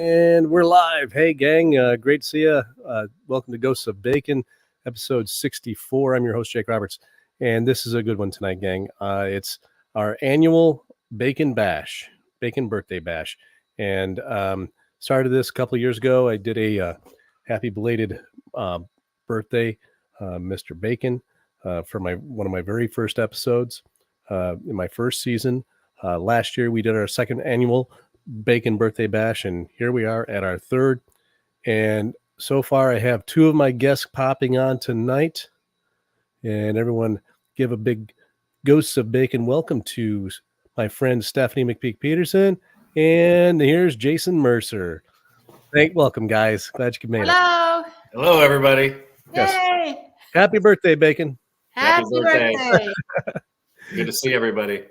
And we're live. Hey, gang. Great to see you. Welcome to Ghosts of Bacon, episode 64. I'm your host, Jake Roberts. And this is a good one tonight, gang. It's our annual Bacon Bash, Bacon Birthday Bash. And started this a couple of years ago. I did a happy belated birthday, Mr. Bacon, for one of my very first episodes in my first season. Last year, we did our second annual Bacon Birthday Bash, and here we are at our third. And so far, I have two of my guests popping on tonight. And everyone, give a big Ghosts of Bacon welcome to my friend Stephanie McPeak Petersen. And here's Jayson Mercer. Welcome, guys. Glad you could make it. Hello, everybody. Yes. Yay! Happy birthday, Bacon. Happy birthday. Good to see everybody.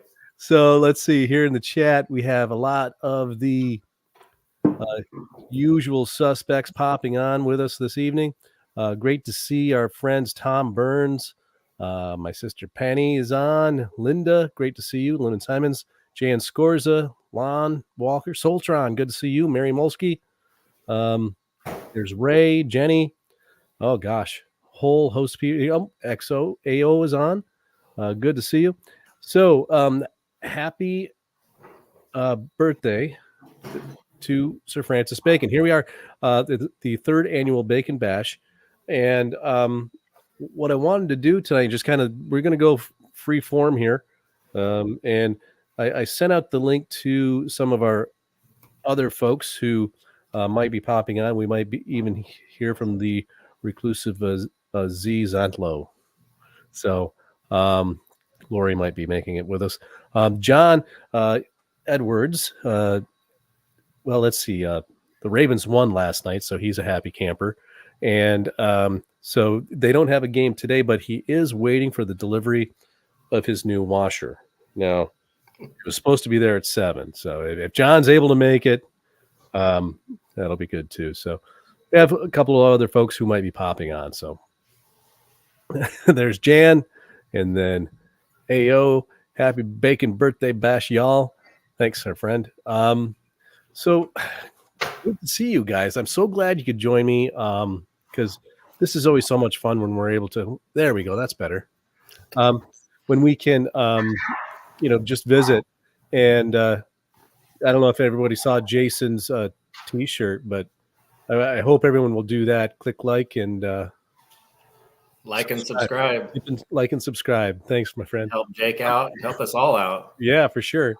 So let's see here in the chat. We have a lot of the usual suspects popping on with us this evening. Great to see our friends Tom Burns. My sister Penny is on. Linda, great to see you. Lyndon Simons, Jan Scorza, Lon Walker, Soltron, good to see you. Mary Molsky. There's Ray, Jenny. Oh gosh, whole host of people. XO, AO is on. Good to see you. So happy birthday to Sir Francis Bacon. Here we are, the third annual Bacon Bash. And what I wanted to do tonight, just kind of, we're going to go free form here. And I sent out the link to some of our other folks who might be popping on. We might be even hear from the reclusive Zee Zantlo. So Lori might be making it with us. John Edwards, well, let's see. The Ravens won last night, so he's a happy camper. And so they don't have a game today, but he is waiting for the delivery of his new washer. Now, it was supposed to be there at 7. So if John's able to make it, that'll be good too. So we have a couple of other folks who might be popping on. So there's Jan, and then AO. Happy Bacon Birthday Bash, y'all. Thanks, our friend. So good to see you guys. I'm so glad you could join me because this is always so much fun when we're able to. There we go. That's better. When we can, just visit. And I don't know if everybody saw Jason's T-shirt, but I hope everyone will do that. Click like and like and subscribe. Like and subscribe. Thanks, my friend. Help Jake out. Help us all out. Yeah, for sure.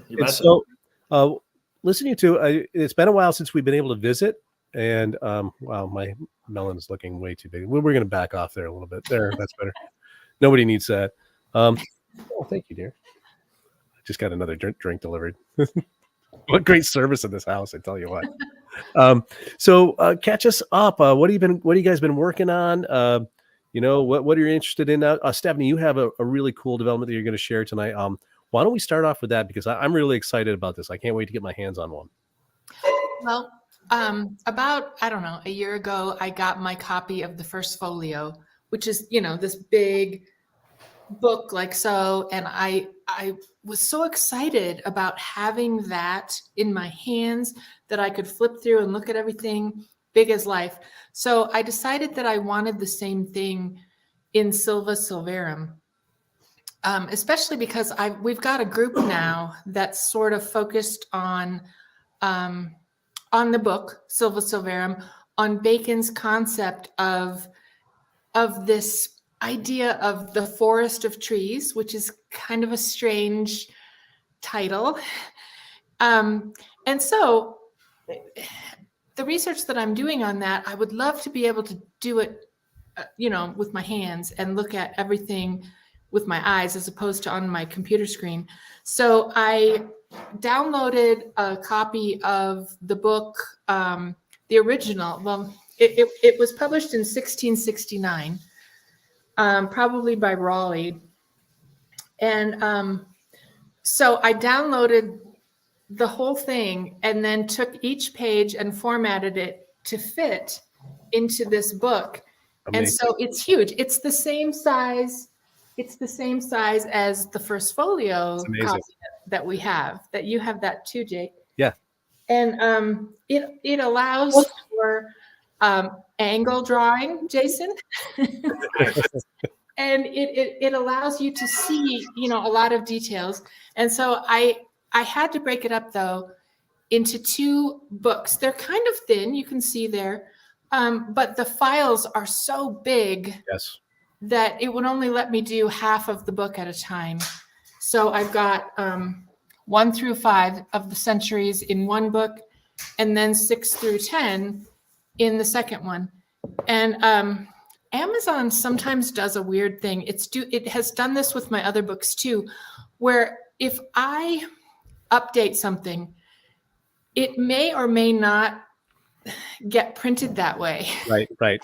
You so, listening to it's been a while since we've been able to visit, and wow, my melon is looking way too big. We're going to back off there a little bit. There, that's better. Nobody needs that. Oh, thank you, dear. I just got another drink delivered. What great service in this house! I tell you what. So catch us up. What have you guys been working on? What are you interested in now? Stephanie, you have a really cool development that you're going to share tonight. Why don't we start off with that? Because I'm really excited about this. I can't wait to get my hands on one. Well, about, I don't know, a year ago, I got my copy of the first folio, which is, this big book like so. And I was so excited about having that in my hands that I could flip through and look at everything big as life. So I decided that I wanted the same thing in Silva Silverum, especially because we've got a group now that's sort of focused on the book Silva Silverum, on Bacon's concept of this idea of the forest of trees, which is kind of a strange title. And so the research that I'm doing on that, I would love to be able to do it, with my hands and look at everything with my eyes as opposed to on my computer screen. So I downloaded a copy of the book, the original. Well, it was published in 1669, probably by Raleigh. And so I downloaded the whole thing and then took each page and formatted it to fit into this book. Amazing. And so it's huge. It's the same size. It's the same size as the first folio copy that we have. That you have that too, Jake. Yeah. And it allows for angle drawing, Jason. And it allows you to see, a lot of details. And so I had to break it up though into 2 books. They're kind of thin, you can see there, but the files are so big Yes. that it would only let me do half of the book at a time. So I've got 1 through 5 of the centuries in one book, and then 6 through 10 in the second one. And Amazon sometimes does a weird thing. It has done this with my other books too, where if I update something, it may or may not get printed that way. Right. I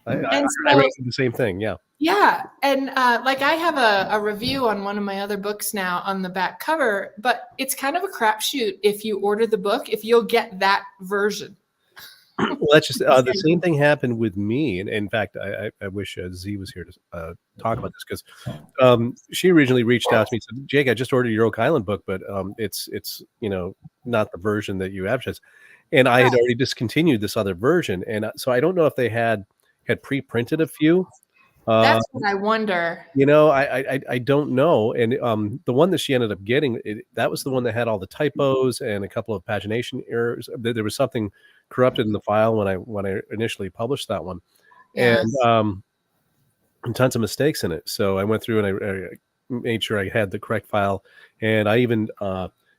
ran into the same thing. Yeah. Yeah. And like I have a review on one of my other books now on the back cover, but it's kind of a crapshoot if you order the book, if you'll get that version. Well, that's just the same thing happened with me. And in fact, I wish Zee was here to talk about this, because she originally reached out to me and said, Jake, I just ordered your Oak Island book, but it's not the version that you advertised. And I had already discontinued this other version. And so I don't know if they had pre-printed a few. That's what I wonder. I don't know. And the one that she ended up getting, that was the one that had all the typos and a couple of pagination errors. There was something corrupted in the file when I initially published that one. Yes. And tons of mistakes in it. So I went through and I made sure I had the correct file, and I even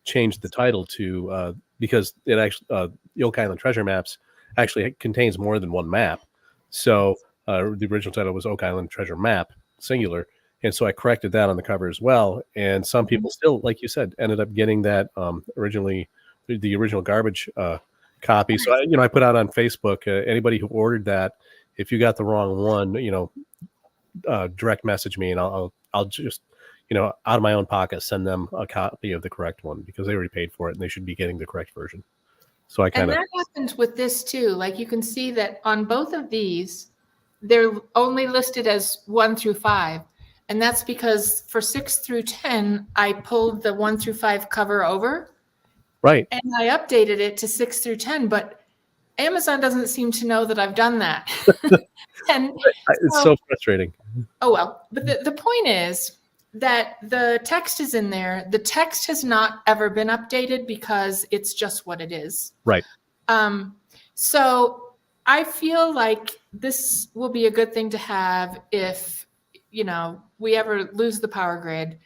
changed the title to because it actually the Oak Island Treasure Maps actually contains more than one map. So the original title was Oak Island Treasure Map, singular. And so I corrected that on the cover as well. And some people still, like you said, ended up getting that originally, the original garbage copy. So, I put out on Facebook, anybody who ordered that, if you got the wrong one, direct message me, and I'll just, out of my own pocket, send them a copy of the correct one, because they already paid for it and they should be getting the correct version. So and that happens with this too. Like you can see that on both of these, they're only listed as 1 through 5. And that's because for 6 through 10, I pulled the 1 through 5 cover over. Right. And I updated it to 6 through 10, but Amazon doesn't seem to know that I've done that. And it's so frustrating. Oh, well, but the point is that the text is in there. The text has not ever been updated because it's just what it is. Right. So I feel like this will be a good thing to have if, we ever lose the power grid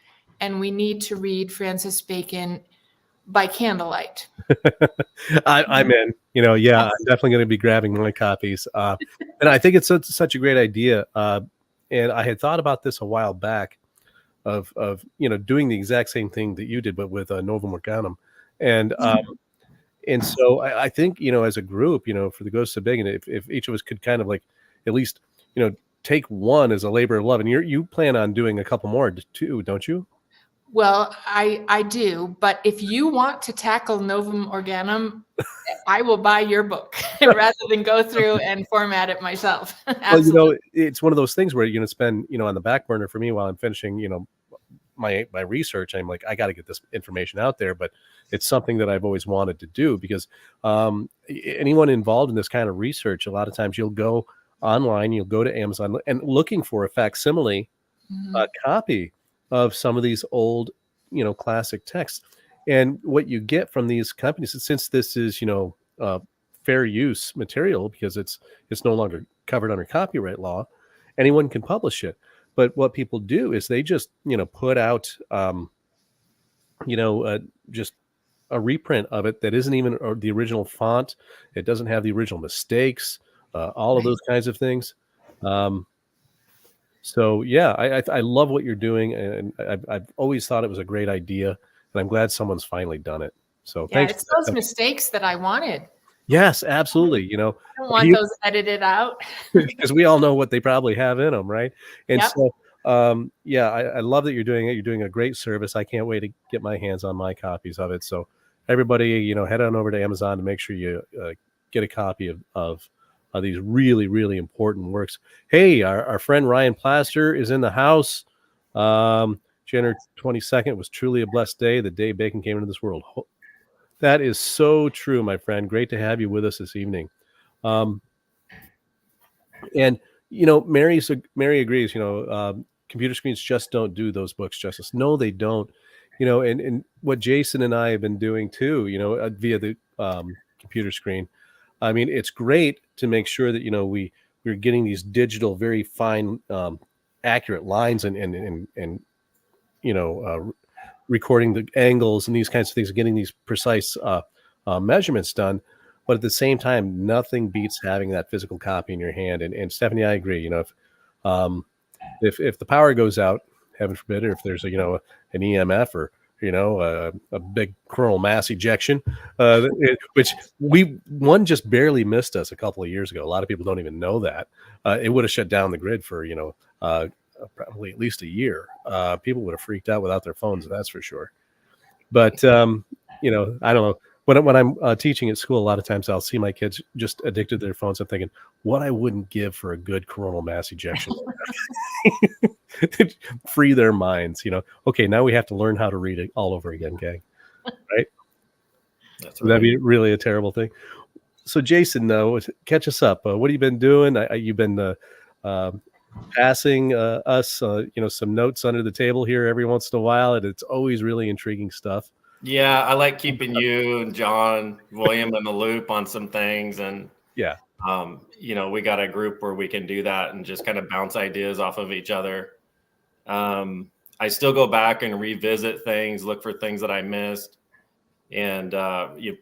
and we need to read Francis Bacon by candlelight. I'm in. I'm definitely going to be grabbing my copies. And I think it's such a great idea. And I had thought about this a while back of doing the exact same thing that you did, but with Novum Organum. And so I think, as a group, for the Ghosts of Bacon, if each of us could kind of like at least, take one as a labor of love. And you plan on doing a couple more too, don't you? Well, I do, but if you want to tackle Novum Organum, I will buy your book rather than go through and format it myself. Well, it's one of those things where you're going to spend, on the back burner for me while I'm finishing, my research. I'm like, I got to get this information out there, but it's something that I've always wanted to do, because anyone involved in this kind of research, a lot of times you'll go online, you'll go to Amazon and looking for a facsimile copy of some of these old, classic texts. And what you get from these companies, since this is, fair use material, because it's no longer covered under copyright law, anyone can publish it. But what people do is they just, put out, just a reprint of it that isn't even the original font. It doesn't have the original mistakes, all of those kinds of things. So yeah, I love what you're doing, and I've always thought it was a great idea, and I'm glad someone's finally done it. So yeah, thanks. It's those mistakes that I wanted. Yes, absolutely. I don't want those edited out, because we all know what they probably have in them, right? And so, I love that you're doing it. You're doing a great service. I can't wait to get my hands on my copies of it. So everybody, head on over to Amazon to make sure you get a copy of these really, really important works. Hey, our friend Ryan Plaster is in the house. January 22nd was truly a blessed day, the day Bacon came into this world. That is so true, my friend. Great to have you with us this evening. Um, and Mary agrees. Computer screens just don't do those books justice. No, they don't. And what Jason and I have been doing too. Via the computer screen. I mean, it's great to make sure that we're getting these digital, very fine, accurate lines and recording the angles and these kinds of things, getting these precise measurements done. But at the same time, nothing beats having that physical copy in your hand. And Stephanie, I agree. If the power goes out, heaven forbid, or if there's an EMF or a big coronal mass ejection, which one just barely missed us a couple of years ago. A lot of people don't even know that. It would have shut down the grid for probably at least a year. People would have freaked out without their phones, that's for sure. But I don't know. When I'm teaching at school, a lot of times I'll see my kids just addicted to their phones. I'm thinking, what I wouldn't give for a good coronal mass ejection. Free their minds. Okay, now we have to learn how to read it all over again, gang. Right? That's Would that be really a terrible thing? So, Jason, catch us up. What have you been doing? You've been passing us, some notes under the table here every once in a while, and it's always really intriguing stuff. Yeah, I like keeping you and John William in the loop on some things, and yeah, we got a group where we can do that and just kind of bounce ideas off of each other. I still go back and revisit things, look for things that I missed, and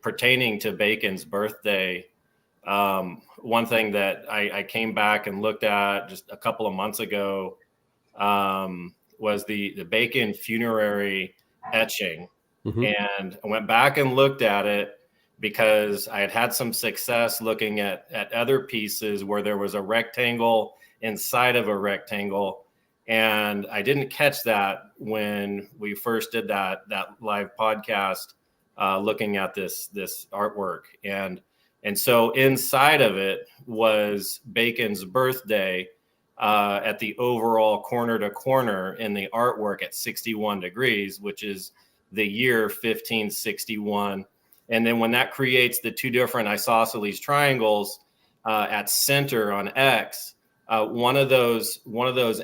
pertaining to Bacon's birthday. One thing that I came back and looked at just a couple of months ago was the Bacon funerary etching. Mm-hmm. And I went back and looked at it because I had some success looking at other pieces where there was a rectangle inside of a rectangle. And I didn't catch that when we first did that live podcast looking at this artwork. And so inside of it was Bacon's birthday at the overall corner to corner in the artwork at 61 degrees, which is the year 1561. And then when that creates the two different isosceles triangles at center on X, one of those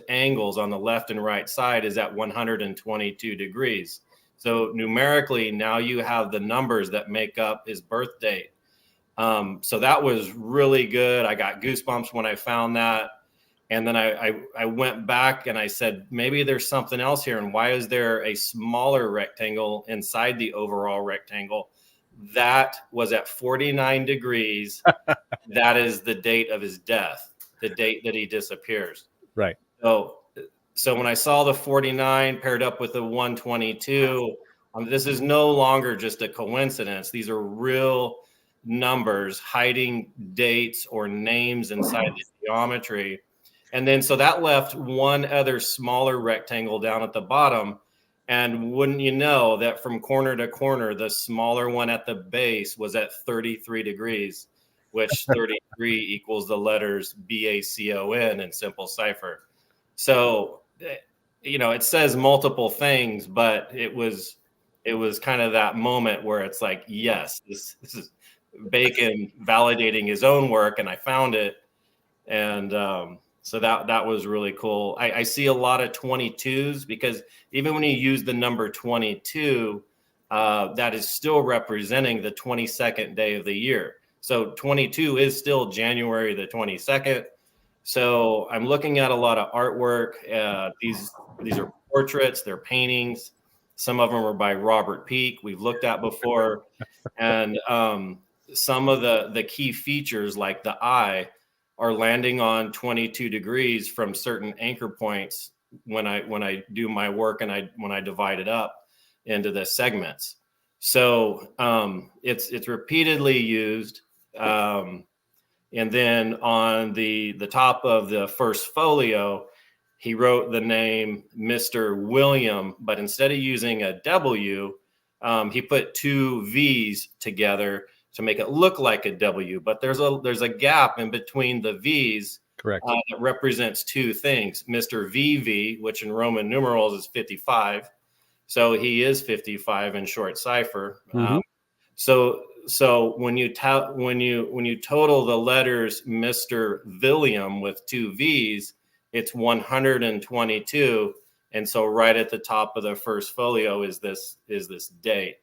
angles on the left and right side is at 122 degrees. So numerically, now you have the numbers that make up his birth date. So that was really good. I got goosebumps when I found that. And then I went back and I said, maybe there's something else here. And why is there a smaller rectangle inside the overall rectangle? That was at 49 degrees. That is the date of his death, the date that he disappears. Right. So when I saw the 49 paired up with the 122, this is no longer just a coincidence. These are real numbers hiding dates or names inside the geometry. And then so that left one other smaller rectangle down at the bottom. And wouldn't you know that from corner to corner, the smaller one at the base was at 33 degrees, which 33 equals the letters BACON in simple cipher. So, it says multiple things, but it was kind of that moment where it's like, yes, this is Bacon validating his own work, and I found it. And so that was really cool. I see a lot of 22s because even when you use the number 22, that is still representing the 22nd day of the year. So 22 is still January the 22nd. So I'm looking at a lot of artwork. These are portraits, they're paintings. Some of them are by Robert Peake, we've looked at before. And some of the key features like the eye are landing on 22 degrees from certain anchor points when I do my work and when I divide it up into the segments. So it's repeatedly used. And then on the top of the first folio, he wrote the name Mr. William, but instead of using a W, he put two V's together to make it look like a W. But there's a gap in between the V's. Correct. That represents two things. Mr. VV, which in Roman numerals is 55. So he is 55 in short cipher. Mm-hmm. So when you total the letters Mr. William with 2 V's, it's 122. And so right at the top of the first folio is this date.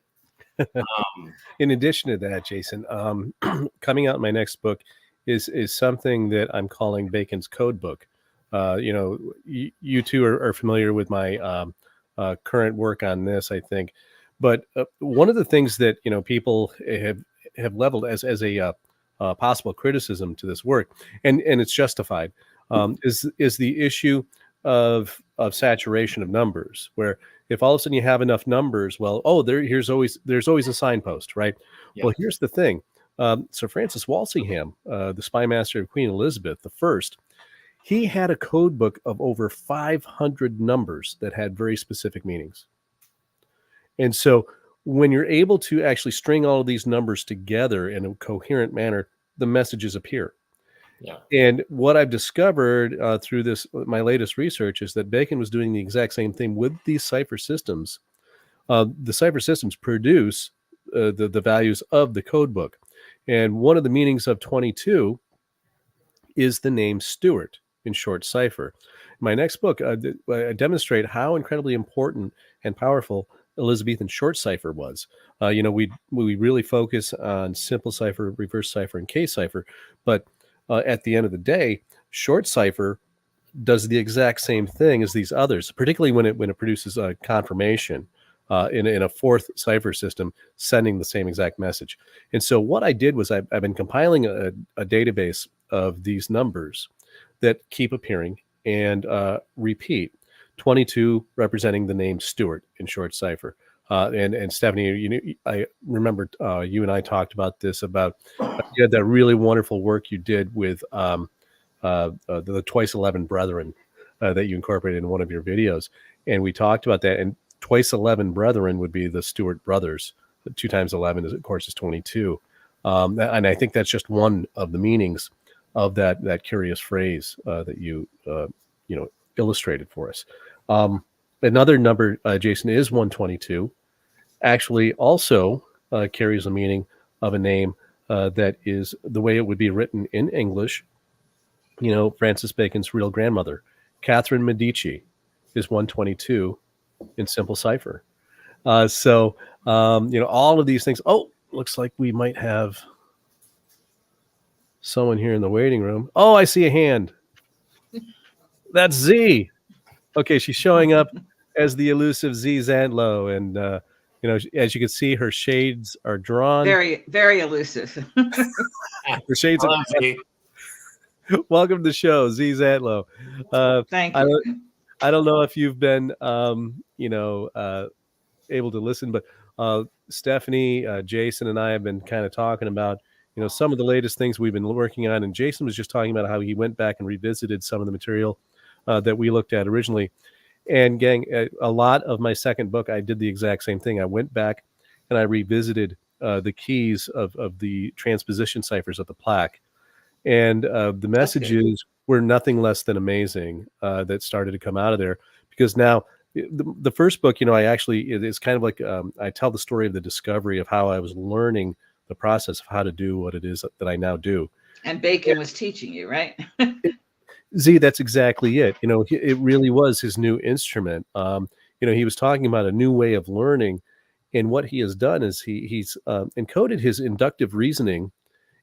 In addition to that, Jayson, coming out in my next book is something that I'm calling Bacon's Code Book. You two are familiar with my current work on this, I think. But one of the things that people have leveled as a possible criticism to this work, and it's justified, is the issue of saturation of numbers, where if all of a sudden you have enough numbers, well, there's always a signpost, right? Yeah. Well, here's the thing. Sir Francis Walsingham, the spy master of Queen Elizabeth I, he had a code book of over 500 numbers that had very specific meanings. And so when you're able to actually string all of these numbers together in a coherent manner, the messages appear. Yeah. And what I've discovered through my latest research, is that Bacon was doing the exact same thing with these cipher systems. The cipher systems produce the values of the code book. And one of the meanings of 22 is the name Stuart in short cipher. In my next book, I demonstrate how incredibly important and powerful Elizabethan short cipher was. We really focus on simple cipher, reverse cipher, and case cipher, but at the end of the day, short cipher does the exact same thing as these others, particularly when it produces a confirmation in a fourth cipher system, sending the same exact message. And so what I did was I've been compiling a database of these numbers that keep appearing and repeat. 22 representing the name Stuart in short cipher. And Stephanie, I remember you and I talked about this, about you had that really wonderful work you did with the twice 11 brethren that you incorporated in one of your videos. And we talked about that. And twice 11 brethren would be the Stuart brothers. 2 times 11 is, of course, is 22. And I think that's just one of the meanings of that curious phrase that you illustrated for us. Another number, Jayson, is 122. Actually, also carries a meaning of a name that is the way it would be written in English. Francis Bacon's real grandmother, Catherine Medici, is 122 in simple cipher. So all of these things. Oh, looks like we might have someone here in the waiting room. Oh, I see a hand. That's Zee. Okay, she's showing up as the elusive Zee Zantlo, and as you can see, her shades are drawn. Very, very elusive. Her shades are drawn. Welcome to the show, Zee Zantlo. Thank you. I don't know if you've been able to listen, but Stephanie, Jayson, and I have been kind of talking about some of the latest things we've been working on, and Jayson was just talking about how he went back and revisited some of the material that we looked at originally. And gang, a lot of my second book, I did the exact same thing. I went back and I revisited the keys of the transposition ciphers of the plaque, and the messages were nothing less than amazing that started to come out of there. Because now the first book, it's kind of like I tell the story of the discovery of how I was learning the process of how to do what it is that I now do. And Bacon was teaching you, right? Zee, that's exactly it. It really was his new instrument. He was talking about a new way of learning, and what he has done is he's encoded his inductive reasoning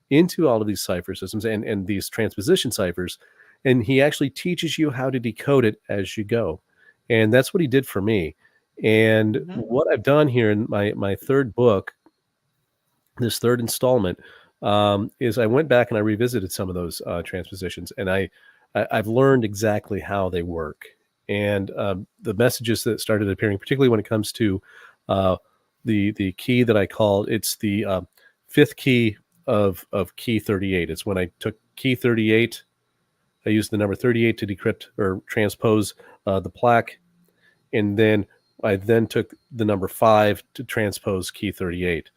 into all of these cipher systems and these transposition ciphers, and he actually teaches you how to decode it as you go. And that's what he did for me. And what I've done here in my third book, this third installment, is I went back and I revisited some of those transpositions, and I've learned exactly how they work. And the messages that started appearing, particularly when it comes to the key that I call, it's the fifth key of key 38. It's when I took key 38, I used the number 38 to decrypt or transpose the plaque, and then I took the number 5 to transpose key 38.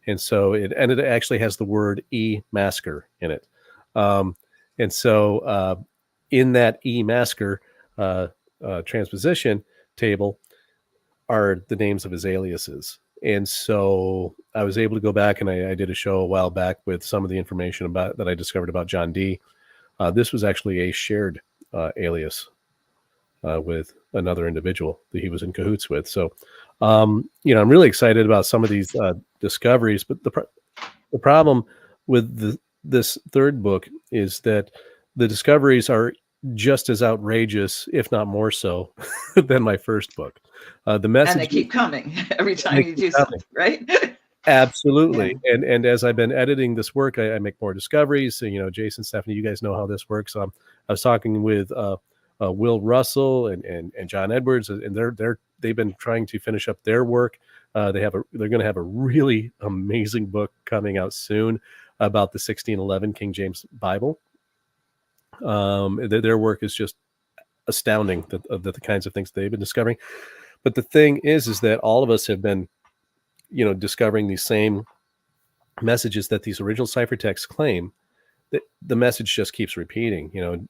And so it actually has the word E-masker in it. And so in that E-masker transposition table are the names of his aliases. And so I was able to go back, and I did a show a while back with some of the information that I discovered about John Dee. This was actually a shared alias with another individual that he was in cahoots with. So, I'm really excited about some of these discoveries. But the problem with this third book is that the discoveries are just as outrageous, if not more so, than my first book. The message, and they keep coming every time you do something, right? Absolutely. Yeah. And as I've been editing this work, I make more discoveries. So, Jason, Stephanie, you guys know how this works. I was talking with Will Russell and John Edwards, and they've been trying to finish up their work. They're going to have a really amazing book coming out soon about the 1611 King James Bible. Their work is just astounding, the kinds of things they've been discovering. But the thing is that all of us have been discovering these same messages that these original ciphertexts claim. That the message just keeps repeating.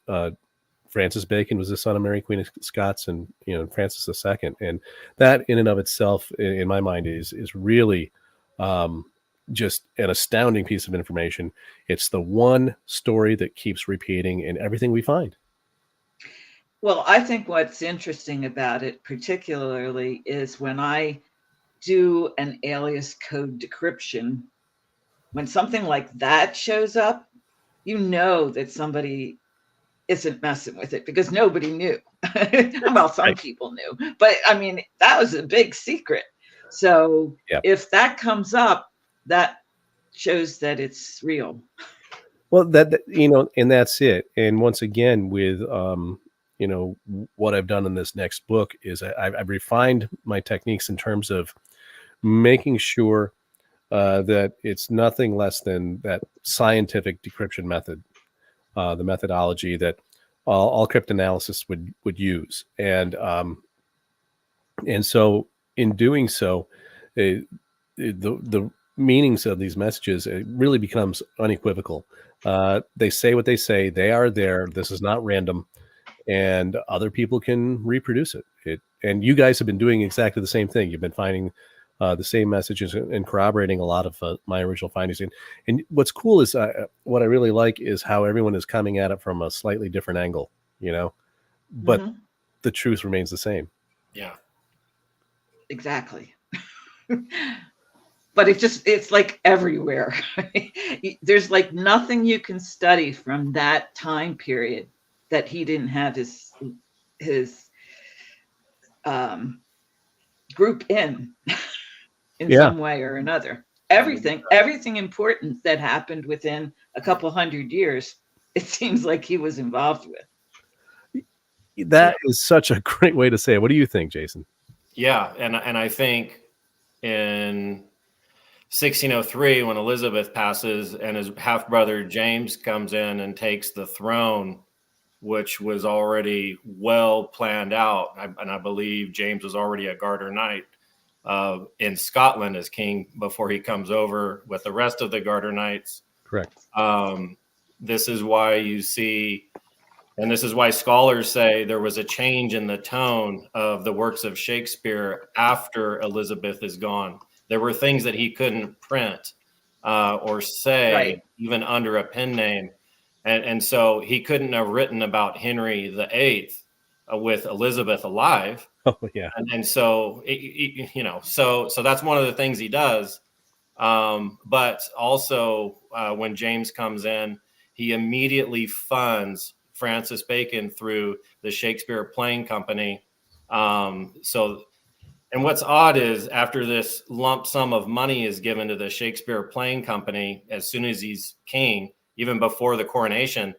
Francis Bacon was the son of Mary Queen of Scots, and Francis II, and that in and of itself, in my mind, is really just an astounding piece of information. It's the one story that keeps repeating in everything we find. Well, I think what's interesting about it particularly is when I do an alias code decryption, when something like that shows up, that somebody isn't messing with it, because nobody knew. Well, some people knew, but I mean, that was a big secret. So if that comes up, that shows that it's real. Well, and that's it. And once again, with what I've done in this next book is I've refined my techniques in terms of making sure that it's nothing less than that scientific decryption method, the methodology that all cryptanalysis would use. And so in doing so, the meanings of these messages, it really becomes unequivocal. They say what they say. They are there. This is not random, and other people can reproduce it. And you guys have been doing exactly the same thing. You've been finding the same messages and corroborating a lot of my original findings. And what's cool is what I really like is how everyone is coming at it from a slightly different angle, but the truth remains the same. Yeah, exactly. But it's like everywhere. There's like nothing you can study from that time period that he didn't have his group in some way or another. Everything important that happened within a couple hundred years, it seems like he was involved with. That is such a great way to say it. What do you think, Jason? Yeah, and I think in 1603, when Elizabeth passes and his half brother James comes in and takes the throne, which was already well planned out, and I believe James was already a Garter Knight in Scotland as king before he comes over with the rest of the Garter Knights. Correct. This is why you see, and this is why scholars say there was a change in the tone of the works of Shakespeare after Elizabeth is gone. There were things that he couldn't print or say, even under a pen name. And so he couldn't have written about Henry VIII with Elizabeth alive. Oh, yeah. And so, so that's one of the things he does. But also when James comes in, he immediately funds Francis Bacon through the Shakespeare Playing Company. And what's odd is after this lump sum of money is given to the Shakespeare Playing Company, as soon as he's king, even before the coronation,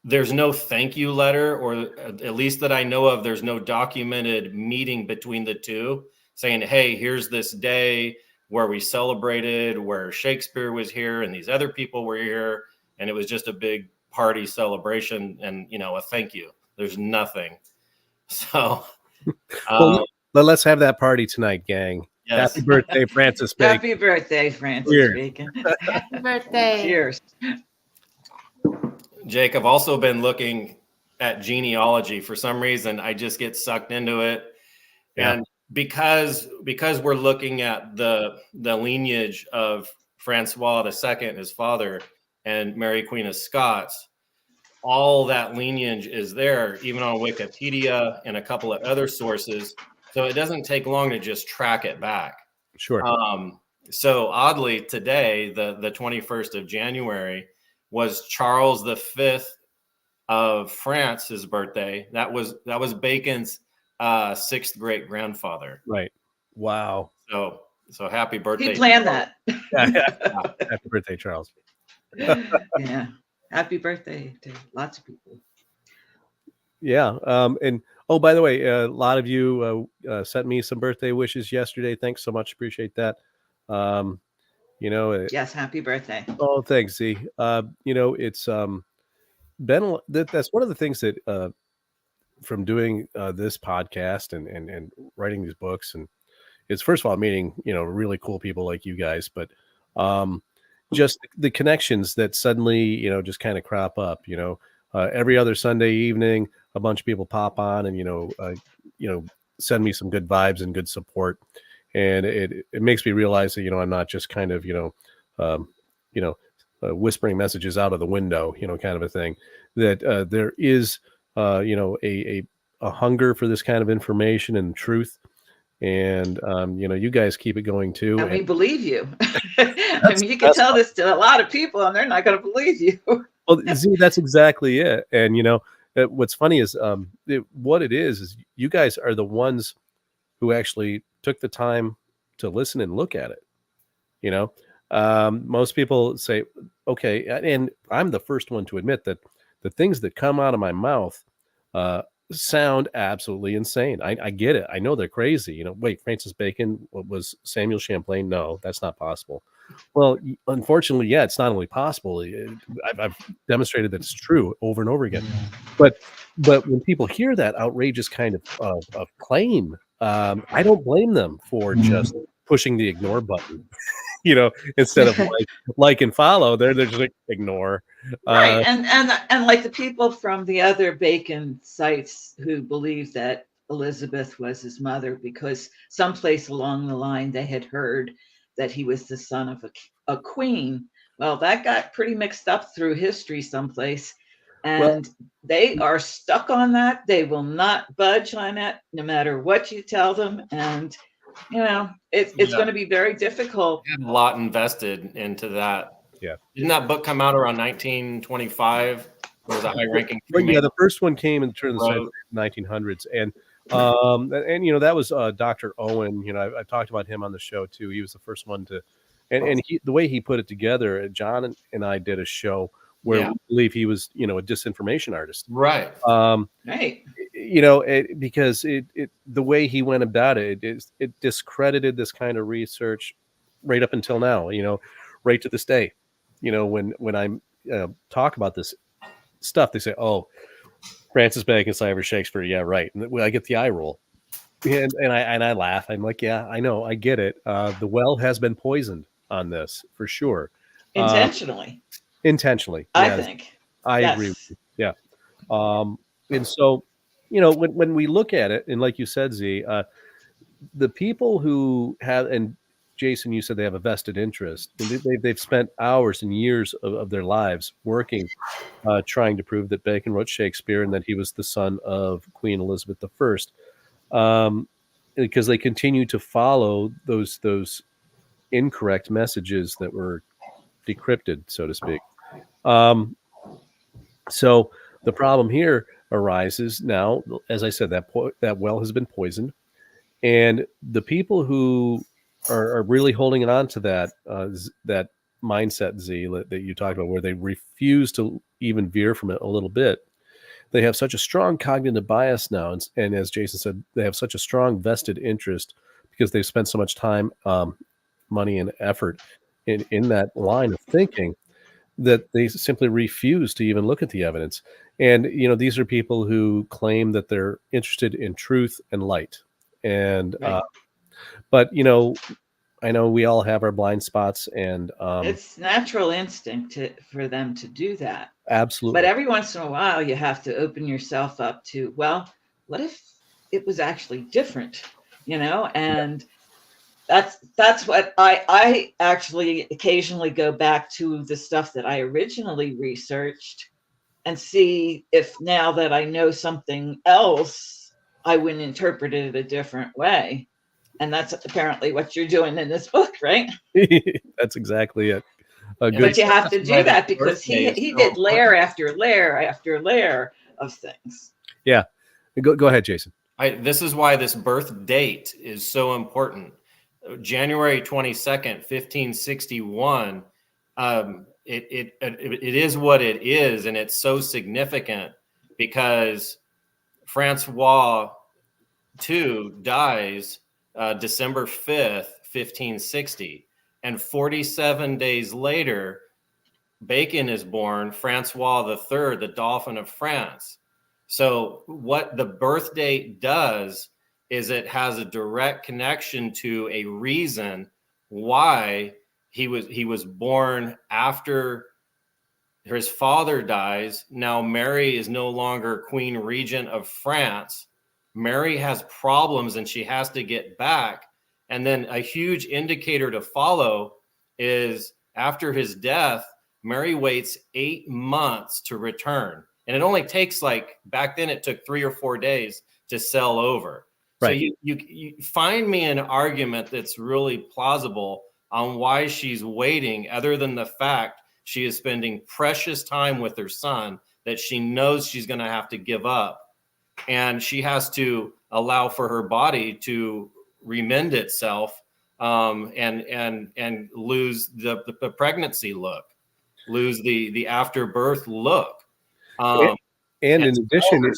there's no thank you letter, or at least that I know of, there's no documented meeting between the two saying, hey, here's this day where we celebrated, where Shakespeare was here and these other people were here. And it was just a big party celebration and, a thank you. There's nothing. So well, let's have that party tonight, gang. Yes. Happy birthday, Francis Bacon. Happy birthday, Francis Bacon. Happy birthday. Cheers. Jake, I've also been looking at genealogy. For some reason, I just get sucked into it. Yeah. And because we're looking at the lineage of Francois II, his father, and Mary Queen of Scots, all that lineage is there, even on Wikipedia and a couple of other sources. So it doesn't take long to just track it back. Sure. So oddly, today, the 21st of January, was Charles V of France's birthday. That was Bacon's 6th great grandfather. Right. Wow. So happy birthday. He planned that. Happy birthday, Charles. Yeah. Happy birthday to lots of people. Yeah. And by the way, a lot of you sent me some birthday wishes yesterday. Thanks so much. Appreciate that. Yes, happy birthday. Oh, thanks, Zee. It's been that's one of the things that from doing this podcast and writing these books, and it's first of all meeting really cool people like you guys, but just the connections that suddenly just kind of crop up. Every other Sunday evening, a bunch of people pop on and send me some good vibes and good support, and it makes me realize that I'm not just kind of whispering messages out of the window, kind of a thing. That there is a hunger for this kind of information and truth. And, you guys keep it going too. And we believe you. I mean, you can tell this to a lot of people and they're not going to believe you. Well, Zee, that's exactly it. And, what's funny is what it is you guys are the ones who actually took the time to listen and look at it. Most people say, okay, and I'm the first one to admit that the things that come out of my mouth sound absolutely insane. I get it. I know they're crazy. Wait, Francis Bacon was Samuel Champlain? No, that's not possible. Well, unfortunately, yeah, it's not only possible. I've demonstrated that it's true over and over again. But when people hear that outrageous kind of claim, I don't blame them for just pushing the ignore button. Instead of like and follow, they're just like ignore. Right, and like the people from the other Bacon sites who believe that Elizabeth was his mother because someplace along the line they had heard that he was the son of a queen. Well, that got pretty mixed up through history someplace, and they are stuck on that. They will not budge on that, no matter what you tell them, and it's going to be very difficult. A lot invested into that. Yeah. Didn't that book come out around 1925? It was a high-ranking. Yeah, the first one came in the turn of the century, 1900s, and that was Dr. Owen. I talked about him on the show too. He was the first one to, and the way he put it together. John and I did a show where we believe he was, a disinformation artist. Right. Right. Because the way he went about it discredited this kind of research right up until now, right to this day. When I talk about this stuff, they say, oh, Francis Bacon, Cipher, Shakespeare. Yeah, right. And I get the eye roll. And I laugh. I'm like, yeah, I know. I get it. The well has been poisoned on this for sure. Intentionally. Intentionally. I think. I agree with you. Yeah. And so, when we look at it, and like you said, Zee, the people who have, and Jayson, you said they have a vested interest. They've spent hours and years of their lives working, trying to prove that Bacon wrote Shakespeare and that he was the son of Queen Elizabeth I. Because they continue to follow those incorrect messages that were decrypted, so to speak. So the problem here arises now, as I said, that well has been poisoned, and the people who are really holding on to that mindset, Zee, that you talked about, where they refuse to even veer from it a little bit. They have such a strong cognitive bias now, and as Jayson said, they have such a strong vested interest because they've spent so much time, money, and effort in that line of thinking that they simply refuse to even look at the evidence. And, these are people who claim that they're interested in truth and light. And, right. But, I know we all have our blind spots, and it's natural instinct for them to do that. Absolutely. But every once in a while, you have to open yourself up to, well, what if it was actually different? and that's what I actually occasionally go back to the stuff that I originally researched and see if now that I know something else, I would interpret it a different way. And that's apparently what you're doing in this book, right? That's exactly it. A good. But you have to do that because he did layer after layer after layer of things. Yeah. Go ahead, Jayson. This is why this birth date is so important. January 22nd, 1561. It is what it is, and it's so significant because Francois II dies December 5th, 1560, and 47 days later, Bacon is born, Francois III, the Dauphin of France. So what the birth date does is it has a direct connection to a reason why he was born after his father dies. Now Mary is no longer Queen Regent of France. Mary has problems and she has to get back. And then a huge indicator to follow is after his death, Mary waits 8 months to return. And it only takes, like, back then it took 3 or 4 days to sell over. Right. So you find me an argument that's really plausible on why she's waiting, other than the fact she is spending precious time with her son that she knows she's going to have to give up. And she has to allow for her body to remend itself and lose the pregnancy look, lose the after birth look. And in addition,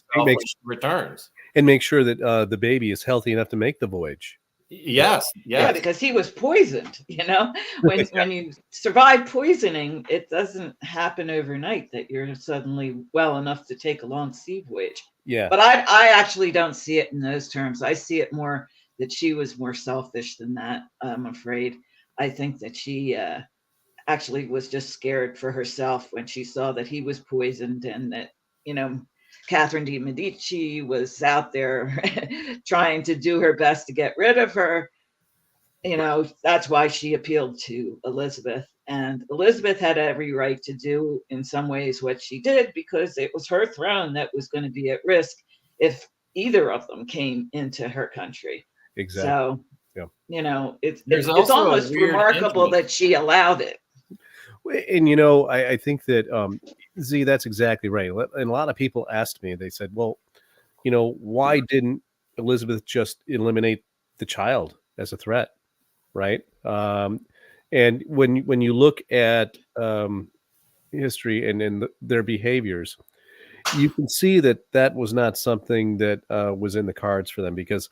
returns and make sure that the baby is healthy enough to make the voyage. Yes. Yeah, because he was poisoned. When you survive poisoning, it doesn't happen overnight that you're suddenly well enough to take a long sea voyage. Yeah. But I actually don't see it in those terms. I see it more that she was more selfish than that, I'm afraid. I think that she actually was just scared for herself when she saw that he was poisoned and that, Catherine de' Medici was out there trying to do her best to get rid of her. That's why she appealed to Elizabeth. And Elizabeth had every right to do, in some ways, what she did, because it was her throne that was going to be at risk if either of them came into her country. Exactly. So, yeah. It's almost remarkable that she allowed it. And, I think that, Zee, that's exactly right. And a lot of people asked me, they said, well, why didn't Elizabeth just eliminate the child as a threat? Right. And when you look at history and their behaviors, you can see that was not something that was in the cards for them, because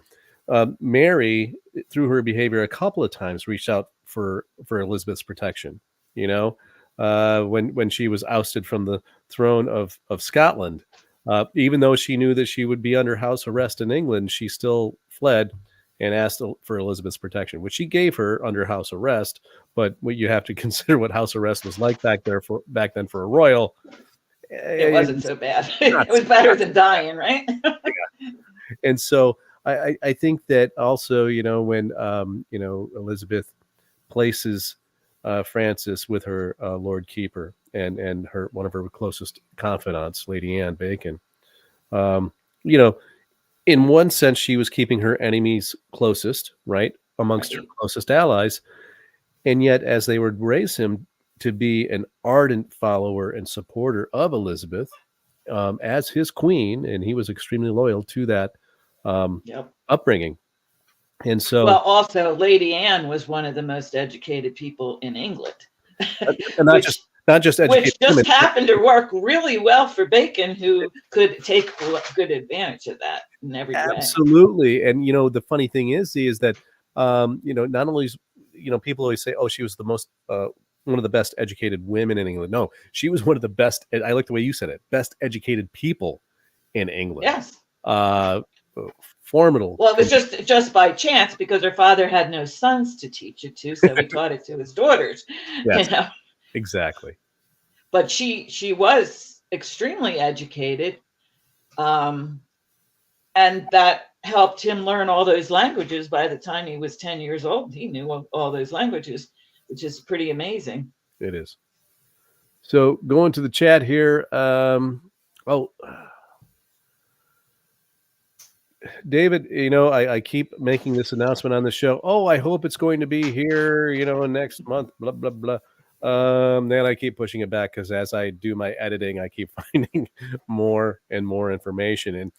Mary, through her behavior, a couple of times reached out for Elizabeth's protection. When she was ousted from the throne of Scotland, even though she knew that she would be under house arrest in England, she still fled and asked for Elizabeth's protection, which she gave her under house arrest. But you have to consider what house arrest was like back then for a royal. It wasn't so bad. It was better than dying, right? Yeah. And so I think that also, when Elizabeth places Francis with her Lord Keeper and one of her closest confidants, Lady Anne Bacon, in one sense, she was keeping her enemies closest, right, amongst her closest allies. And yet, as they would raise him to be an ardent follower and supporter of Elizabeth as his queen, and he was extremely loyal to that upbringing. And so, well, also Lady Anne was one of the most educated people in England, and not just educated, which just happened to work really well for Bacon, who could take good advantage of that in every way. Absolutely. And the funny thing is that not only is, people always say, oh, she was the most one of the best educated women in England. No, she was one of the best. I like the way you said it. Best educated people in England. Yes. Formidable. Well, it was just by chance, because her father had no sons to teach it to, so he taught it to his daughters. Yes, exactly. But she was extremely educated, and that helped him learn all those languages. By the time he was 10 years old, he knew all those languages, which is pretty amazing. It is. So going to the chat here. David, I keep making this announcement on the show. Oh, I hope it's going to be here, next month, blah, blah, blah. Then I keep pushing it back because as I do my editing, I keep finding more and more information. And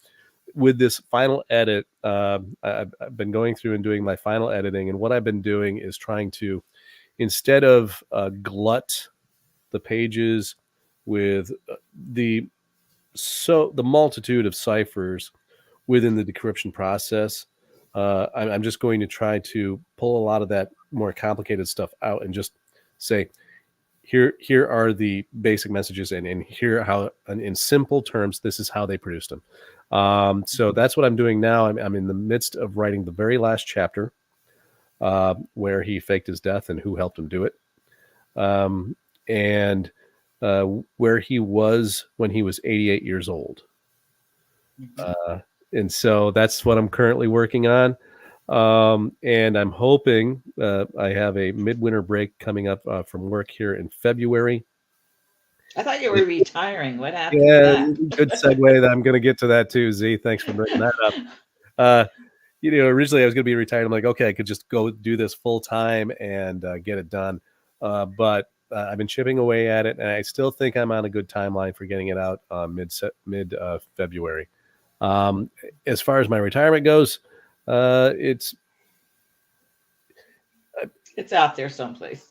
with this final edit, I've been going through and doing my final editing. And what I've been doing is trying to, instead of glut the pages with the multitude of ciphers within the decryption process, I'm just going to try to pull a lot of that more complicated stuff out and just say, here are the basic messages, and here how, in simple terms, this is how they produced them. So that's what I'm doing now. I'm in the midst of writing the very last chapter, where he faked his death and who helped him do it, and where he was when he was 88 years old. And so that's what I'm currently working on. And I'm hoping I have a midwinter break coming up from work here in February. I thought you were retiring. What happened Yeah, to that? good segue. I'm going to get to that too, Zee. Thanks for bringing that up. Originally I was going to be retired. I'm like, okay, I could just go do this full time and get it done. But I've been chipping away at it, and I still think I'm on a good timeline for getting it out mid February. As far as my retirement goes, it's out there someplace.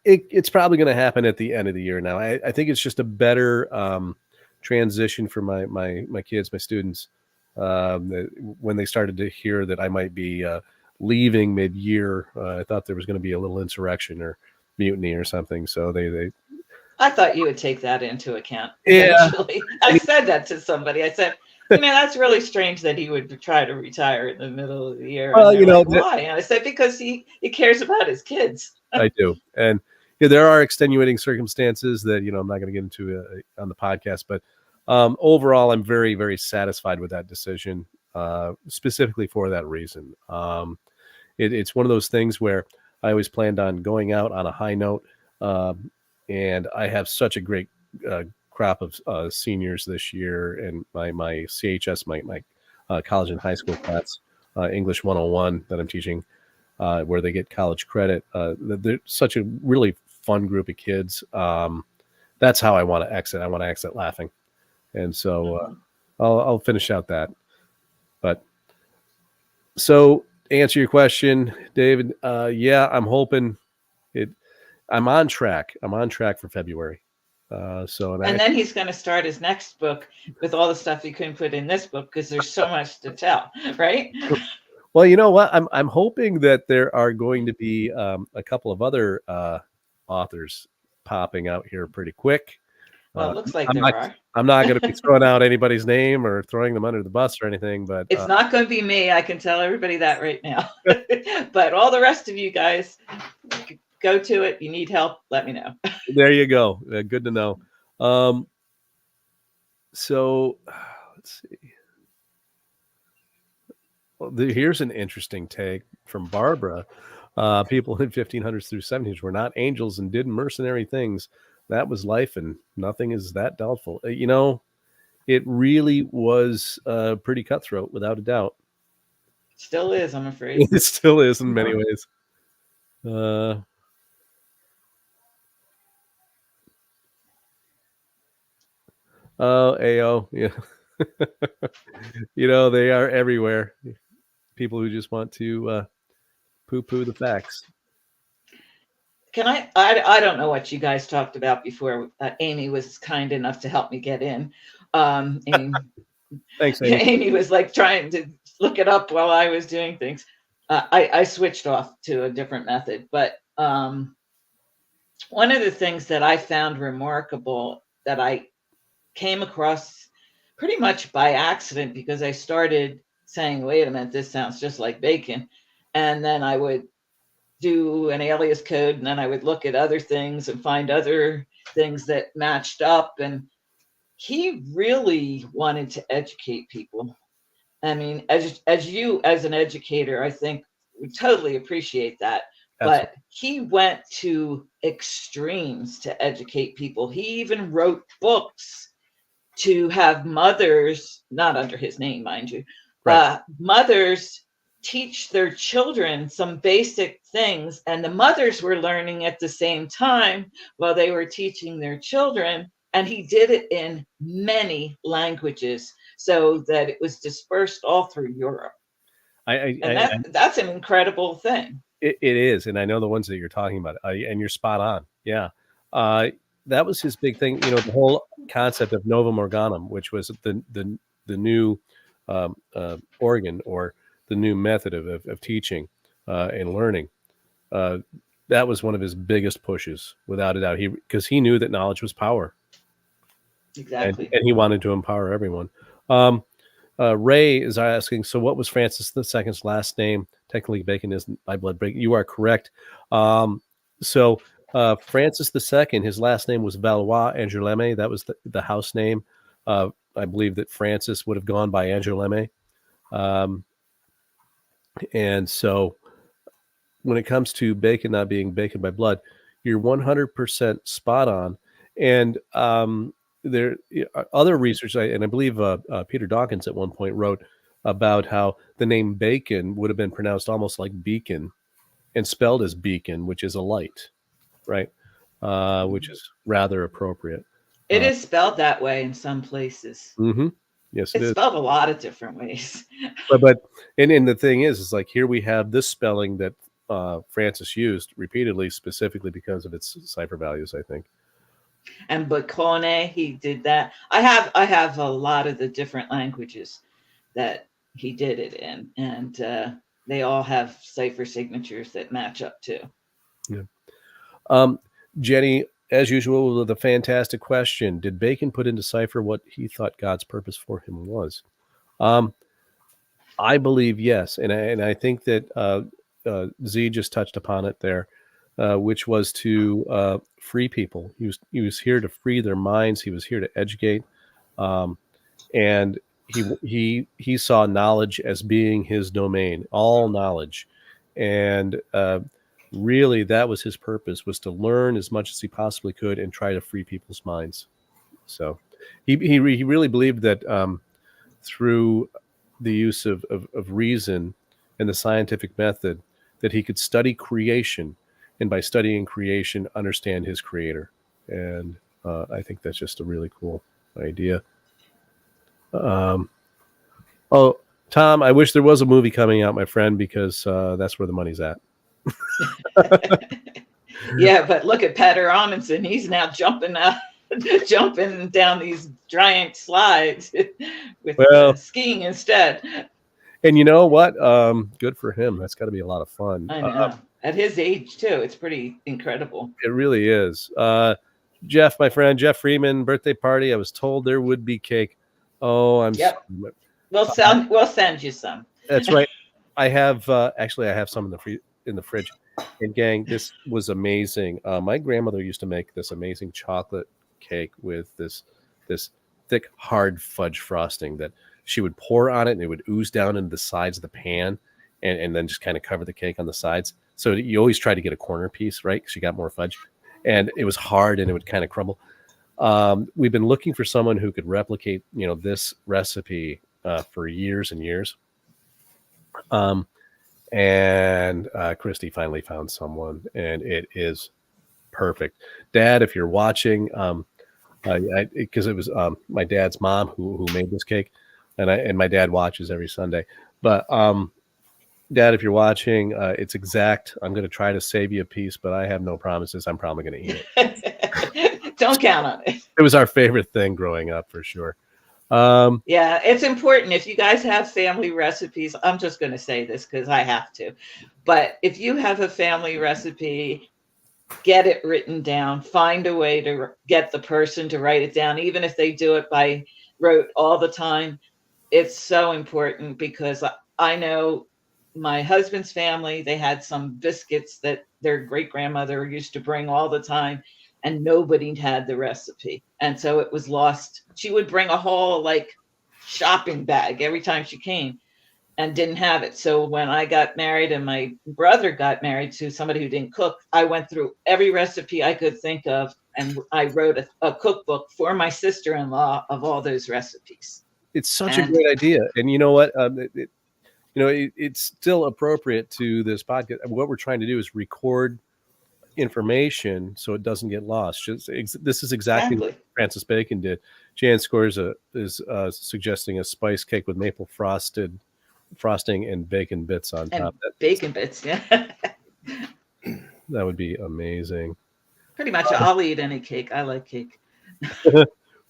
It's probably going to happen at the end of the year now. I think it's just a better transition for my kids, my students, when they started to hear that I might be leaving mid-year. I thought there was going to be a little insurrection or mutiny or something. So they I thought you would take that into account. Yeah. Eventually. I said that to somebody. I said, that's really strange that he would try to retire in the middle of the year. Well, why? And I said, because he cares about his kids. I do. And there are extenuating circumstances that, I'm not going to get into on the podcast, but overall, I'm very, very satisfied with that decision, specifically for that reason. It's one of those things where I always planned on going out on a high note, and I have such a great crop of seniors this year, and my CHS, my college and high school class, English 101 that I'm teaching, where they get college credit. They're such a really fun group of kids. That's how I want to exit. I want to exit laughing. And so I'll finish out that. But so answer your question, David. Yeah, I'm hoping I'm on track. I'm on track for February. Then he's going to start his next book with all the stuff he couldn't put in this book because there's so much to tell, right? Well, you know what? I'm hoping that there are going to be a couple of other authors popping out here pretty quick. Well, it looks like there are. I'm not going to be throwing out anybody's name or throwing them under the bus or anything, but it's not going to be me. I can tell everybody that right now. But all the rest of you guys, go to it. You need help, let me know. There you go. Good to know. So let's see. Well, here's an interesting take from Barbara. People in 1500s through 70s were not angels and did mercenary things. That was life, and nothing is that doubtful. It really was pretty cutthroat, without a doubt. Still is, I'm afraid. It still is in many ways. AO, yeah. They are everywhere. People who just want to poo-poo the facts. Can I don't know what you guys talked about before. Amy was kind enough to help me get in. Amy, Thanks, Amy. Amy was like trying to look it up while I was doing things. I switched off to a different method. But one of the things that I found remarkable that I came across pretty much by accident, because I started saying, wait a minute, this sounds just like bacon. And then I would do an alias code, and then I would look at other things and find other things that matched up. And he really wanted to educate people. I mean, as you as an educator, I think would totally appreciate that. Absolutely. But he went to extremes to educate people. He even wrote books to have mothers, not under his name, mind you, Right. mothers teach their children some basic things. And the mothers were learning at the same time while they were teaching their children. And he did it in many languages so that it was dispersed all through Europe. And that's an incredible thing. It is, and I know the ones that you're talking about, and you're spot on. Yeah, that was his big thing. You know, the whole concept of Novum Organum, which was the new organ or the new method of teaching and learning. That was one of his biggest pushes, without a doubt. Because he knew that knowledge was power. Exactly. And he wanted to empower everyone. Ray is asking, so what was Francis II's last name? Technically, Bacon isn't by blood break. You are correct. So Francis II, his last name was Valois Angoulême. That was the house name. I believe that Francis would have gone by Angoulême. And so when it comes to Bacon not being Bacon by blood, you're 100% spot on. And there other research, and I believe Peter Dawkins at one point wrote about how the name Bacon would have been pronounced almost like beacon and spelled as beacon, which is a light, right? Which is rather appropriate. It is spelled that way in some places. Mm-hmm. Yes, it's spelled a lot of different ways. but the thing is like here we have this spelling that Francis used repeatedly, specifically because of its cipher values, I think. And Boccone, he did that. I have a lot of the different languages that he did it in, and they all have cipher signatures that match up too. Yeah. Jenny, as usual, with a fantastic question. Did Bacon put into cipher what he thought God's purpose for him was? I believe yes, and I think that Zee just touched upon it there. Which was to free people. He was here to free their minds. He was here to educate, and he saw knowledge as being his domain, all knowledge, and really that was his purpose, was to learn as much as he possibly could and try to free people's minds. So he really believed that through the use of reason and the scientific method that he could study creation. And by studying creation, understand his creator. And I think that's just a really cool idea. Oh, Tom, I wish there was a movie coming out, my friend, because that's where the money's at. Yeah, but look at Peter Amundsen. He's now jumping down these giant slides with skiing instead. And you know what? Good for him. That's got to be a lot of fun. I know. At his age, too. It's pretty incredible. It really is. Jeff, my friend, Jeff Freeman, birthday party. I was told there would be cake. Oh, I'm sorry. We'll send you some. That's right. I have actually I have some in the fridge. And gang, this was amazing. My grandmother used to make this amazing chocolate cake with this thick, hard fudge frosting that she would pour on it, and it would ooze down into the sides of the pan, and then just kind of cover the cake on the sides. So you always try to get a corner piece, right? Because you got more fudge. And it was hard, and it would kind of crumble. We've been looking for someone who could replicate, this recipe for years and years. And Christy finally found someone, and it is perfect. Dad, if you're watching, because it was my dad's mom who made this cake, and my dad watches every Sunday. But Dad, if you're watching, it's exact. I'm going to try to save you a piece, but I have no promises. I'm probably going to eat it. Don't count on it. It was our favorite thing growing up, for sure. Yeah, it's important. If you guys have family recipes, I'm just going to say this because I have to. But if you have a family recipe, get it written down. Find a way to get the person to write it down, even if they do it by rote all the time. It's so important because I know my husband's family, they had some biscuits that their great grandmother used to bring all the time, and nobody had the recipe. And so it was lost. She would bring a whole shopping bag every time she came, and didn't have it. So when I got married and my brother got married to somebody who didn't cook, I went through every recipe I could think of, and I wrote a cookbook for my sister-in-law of all those recipes. It's such a great idea. And you know what? It's still appropriate to this podcast. What we're trying to do is record information so it doesn't get lost. This is exactly what Francis Bacon did. Jan Scores is suggesting a spice cake with maple frosting and bacon bits on top. Bacon bits, yeah. That would be amazing. Pretty much, I'll eat any cake. I like cake.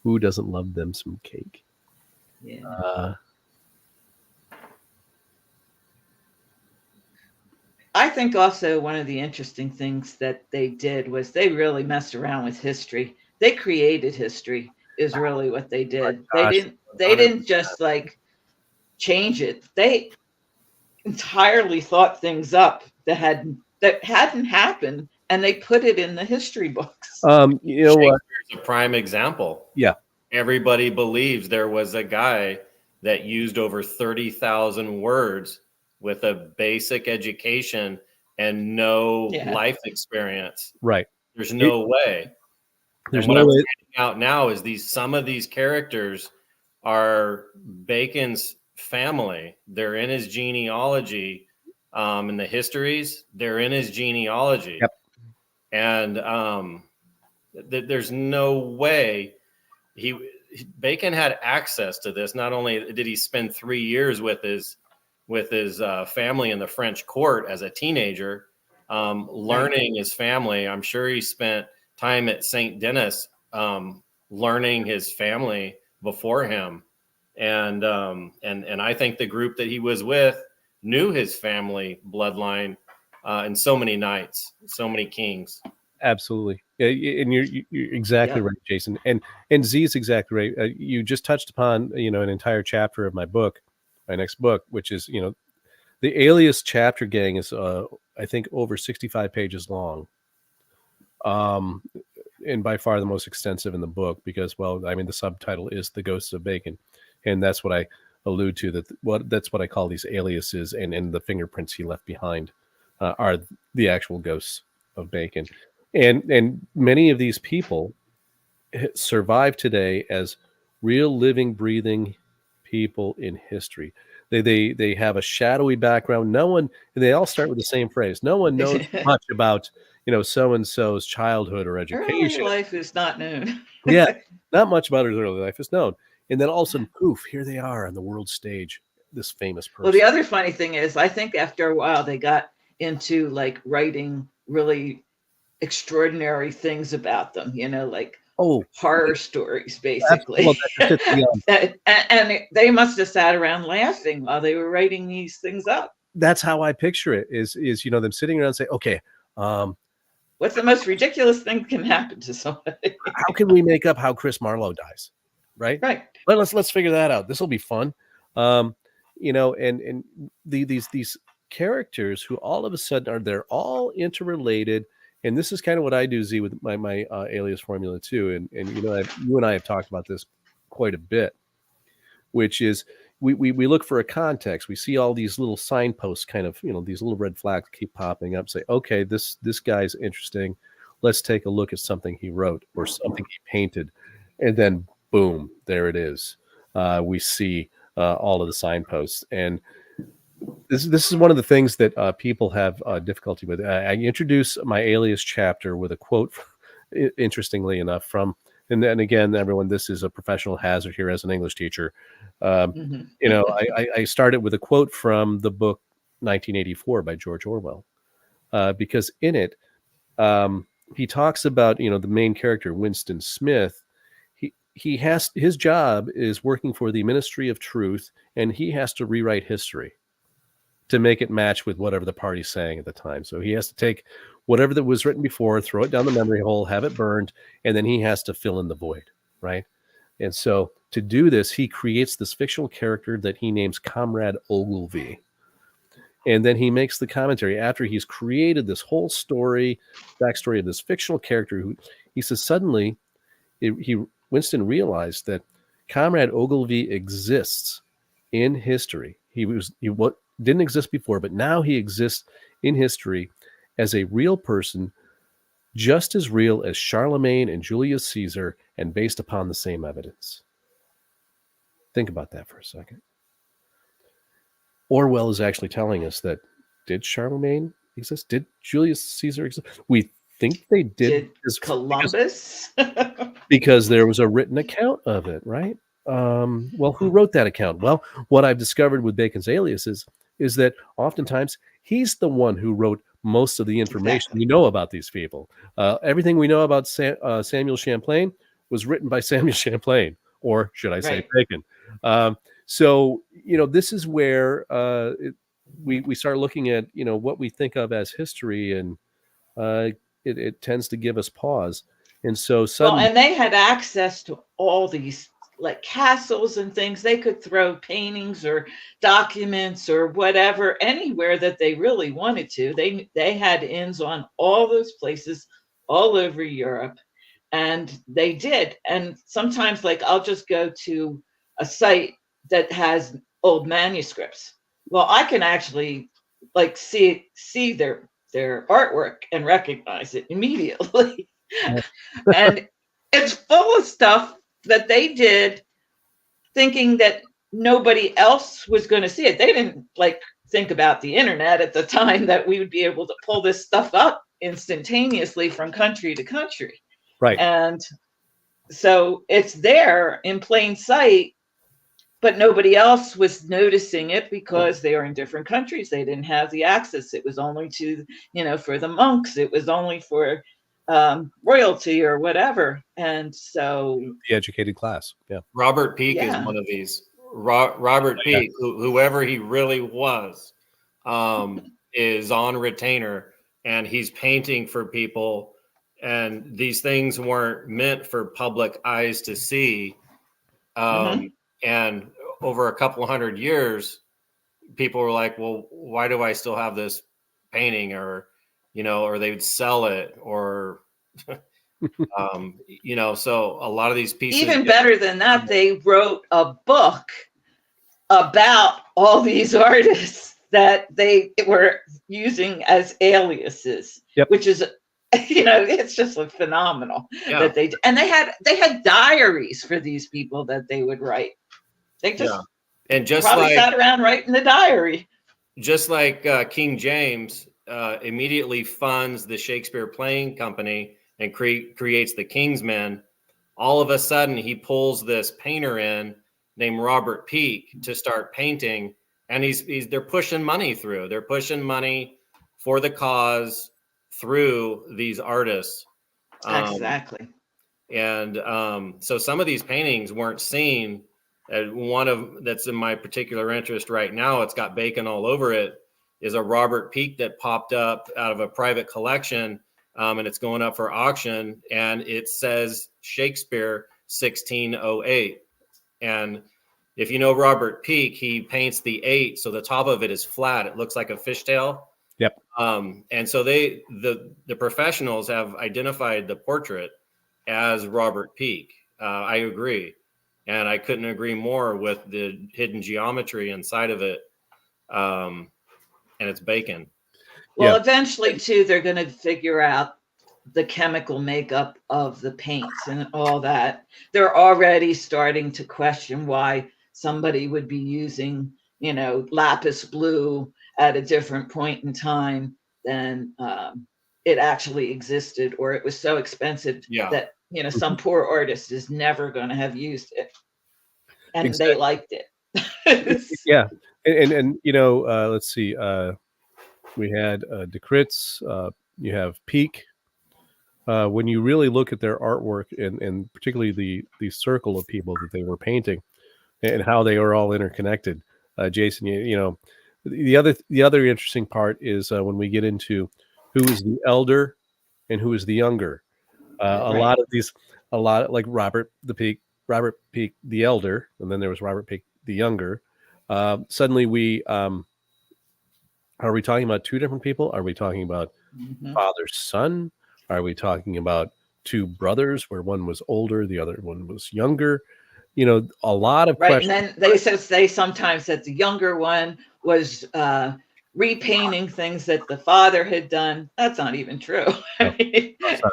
Who doesn't love them some cake? Yeah. I think also one of the interesting things that they did was they really messed around with history. They created history is really what they did. They didn't just like change it. They entirely thought things up that hadn't happened, and they put it in the history books. You know what? Shakespeare's a prime example. Yeah. Everybody believes there was a guy that used over 30,000 words with a basic education and no life experience. Right. There's no way. There's what no I'm way. finding out now is some of these characters are Bacon's family. They're in his genealogy. In the histories, they're in his genealogy. Yep. And there's no way Bacon had access to this. Not only did he spend 3 years with his family in the French court as a teenager, learning his family. I'm sure he spent time at St. Denis learning his family before him, and I think the group that he was with knew his family bloodline in so many knights, so many kings. Absolutely. And you're exactly right, Jason. And Z is exactly right. You just touched upon, an entire chapter of my next book, which is, the Alias chapter gang is, I think, over 65 pages long. And by far the most extensive in the book because, the subtitle is The Ghosts of Bacon. And that's what I allude to, that's what I call these aliases, and the fingerprints he left behind are the actual ghosts of Bacon. And many of these people survive today as real living, breathing people in history. They have a shadowy background. And they all start with the same phrase. No one knows much about, so-and-so's childhood or education. Early life is not known. Yeah, not much about his early life is known. And then all of a sudden, poof, here they are on the world stage, this famous person. Well, the other funny thing is, I think after a while they got into like writing really extraordinary things about them, like horror stories, basically. And they must have sat around laughing while they were writing these things up. That's how I picture it, is them sitting around and say, okay, what's the most ridiculous thing can happen to somebody? How can we make up how Chris Marlowe dies? Right. Let's figure that out. This will be fun. And these characters who all of a sudden they're all interrelated. And this is kind of what I do, Z, with my alias formula too. And you and I have talked about this quite a bit, which is we look for a context. We see all these little signposts, kind of, these little red flags keep popping up. Say, okay, this guy's interesting. Let's take a look at something he wrote or something he painted, and then boom, there it is. We see all of the signposts, and this is one of the things that people have difficulty with. I introduce my alias chapter with a quote, interestingly enough, from, and then again, everyone, this is a professional hazard here as an English teacher. I started with a quote from the book 1984 by George Orwell, because in it, he talks about, the main character, Winston Smith. His job is working for the Ministry of Truth, and he has to rewrite history to make it match with whatever the party's saying at the time. So he has to take whatever that was written before, throw it down the memory hole, have it burned, and then he has to fill in the void, right? And so to do this, he creates this fictional character that he names Comrade Ogilvy. And then he makes the commentary after he's created this whole backstory of this fictional character who, he says, suddenly Winston realized that Comrade Ogilvy exists in history. He didn't exist before, but now he exists in history as a real person, just as real as Charlemagne and Julius Caesar, and based upon the same evidence. Think about that for a second. Orwell is actually telling us that, did Charlemagne exist? Did Julius Caesar exist? We think they did. Columbus? Because there was a written account of it, right? Well, who wrote that account? Well, what I've discovered with Bacon's aliases is that oftentimes he's the one who wrote most of the information we know about these people. Everything we know about Samuel Champlain was written by Samuel Champlain, or should I say Bacon. So, this is where we start looking at, what we think of as history, and it tends to give us pause. And so suddenly, and they had access to all these like castles and things. They could throw paintings or documents or whatever anywhere that they really wanted to. They had inns on all those places all over Europe, and they did. And sometimes, like, I'll just go to a site that has old manuscripts. Well, I can actually like see their artwork and recognize it immediately. And it's full of stuff that they did thinking that nobody else was going to see it. They didn't like think about the internet at the time that we would be able to pull this stuff up instantaneously from country to country. Right. And so it's there in plain sight, but nobody else was noticing it because they are in different countries. They didn't have the access. It was only to, for the monks. It was only for royalty or whatever. And so the educated class. Yeah. Robert Peake is one of these. Robert Peake, whoever he really was, is on retainer, and he's painting for people. And these things weren't meant for public eyes to see. And over a couple of 100 years, people were like, well, why do I still have this painting? Or, or they would sell it, or, so a lot of these pieces. Even better than that, they wrote a book about all these artists that they were using as aliases, which is, it's just phenomenal that they had diaries for these people that they would write. They just and just probably sat around writing the diary. Just like King James immediately funds the Shakespeare Playing Company and creates the King's Men, all of a sudden he pulls this painter in named Robert Peake to start painting, and they're pushing money through. They're pushing money for the cause through these artists. Exactly. And so some of these paintings weren't seen. One that's in my particular interest right now, it's got Bacon all over it, is a Robert Peake that popped up out of a private collection, and it's going up for auction, and it says Shakespeare 1608. And if you know Robert Peake, he paints the 8, so the top of it is flat. It looks like a fishtail. Yep. And so the professionals have identified the portrait as Robert Peake. I agree. And I couldn't agree more with the hidden geometry inside of it. And it's Bacon. Well, eventually, too, they're going to figure out the chemical makeup of the paints and all that. They're already starting to question why somebody would be using, lapis blue at a different point in time than it actually existed, or it was so expensive that, some poor artist is never going to have used it. And they liked it. Yeah. And let's see. We had De Kritz, you have Peake. When you really look at their artwork, and particularly the circle of people that they were painting and how they are all interconnected, Jason, the other interesting part is when we get into who is the elder and who is the younger. A lot like Robert Peake the elder, and then there was Robert Peake the younger. Suddenly are we talking about two different people? Are we talking about father, son? Are we talking about two brothers where one was older, the other one was younger? a lot of Right. questions. And then they say sometimes that the younger one was repainting things that the father had done. That's not even true. No, I mean, no, sorry.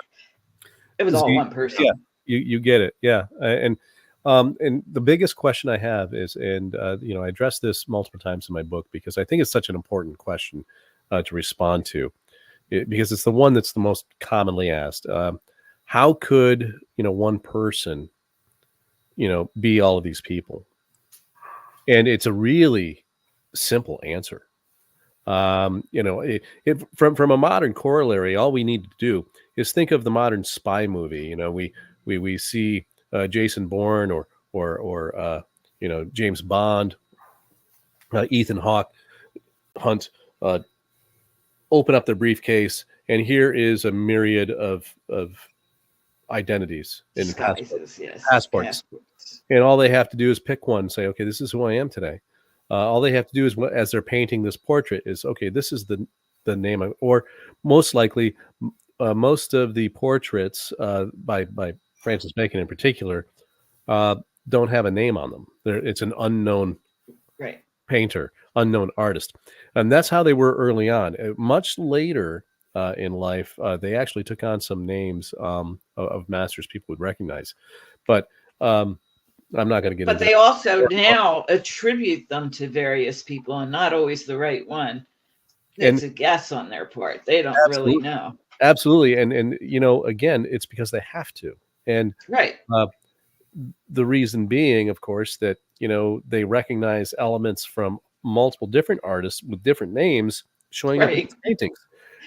it was all See, one person. yeah, you get it. Yeah. And the biggest question I have is, and I address this multiple times in my book because I think it's such an important question to respond to, because it's the one that's the most commonly asked. How could one person be all of these people? And it's a really simple answer. From a modern corollary, all we need to do is think of the modern spy movie. We see Jason Bourne or James Bond, Ethan Hawke Hunt open up their briefcase, and here is a myriad of identities and Disguises, yes. passports. And all they have to do is pick one and say, okay, this is who I am today. All they have to do is, as they're painting this portrait, is, okay, this is the name or most likely, most of the portraits by Francis Bacon in particular don't have a name on them. It's an unknown Right. painter, unknown artist, and that's how they were early on. Much later in life, they actually took on some names of masters people would recognize, but I'm not going to get But into they that. also now attribute them to various people and not always the right one. It's a guess on their part. They don't really know. Absolutely. And again, it's because they have to. And right. The reason being, of course, that, they recognize elements from multiple different artists with different names showing up in these paintings.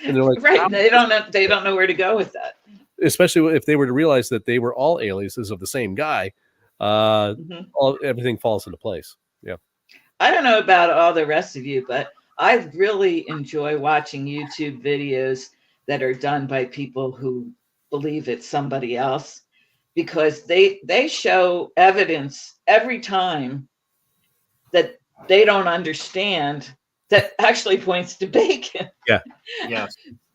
And they're like, right. They don't know where to go with that. Especially if they were to realize that they were all aliases of the same guy, everything falls into place. Yeah. I don't know about all the rest of you, but I really enjoy watching YouTube videos that are done by people who believe it's somebody else, because they show evidence every time that they don't understand that actually points to Bacon. Yeah. Yeah.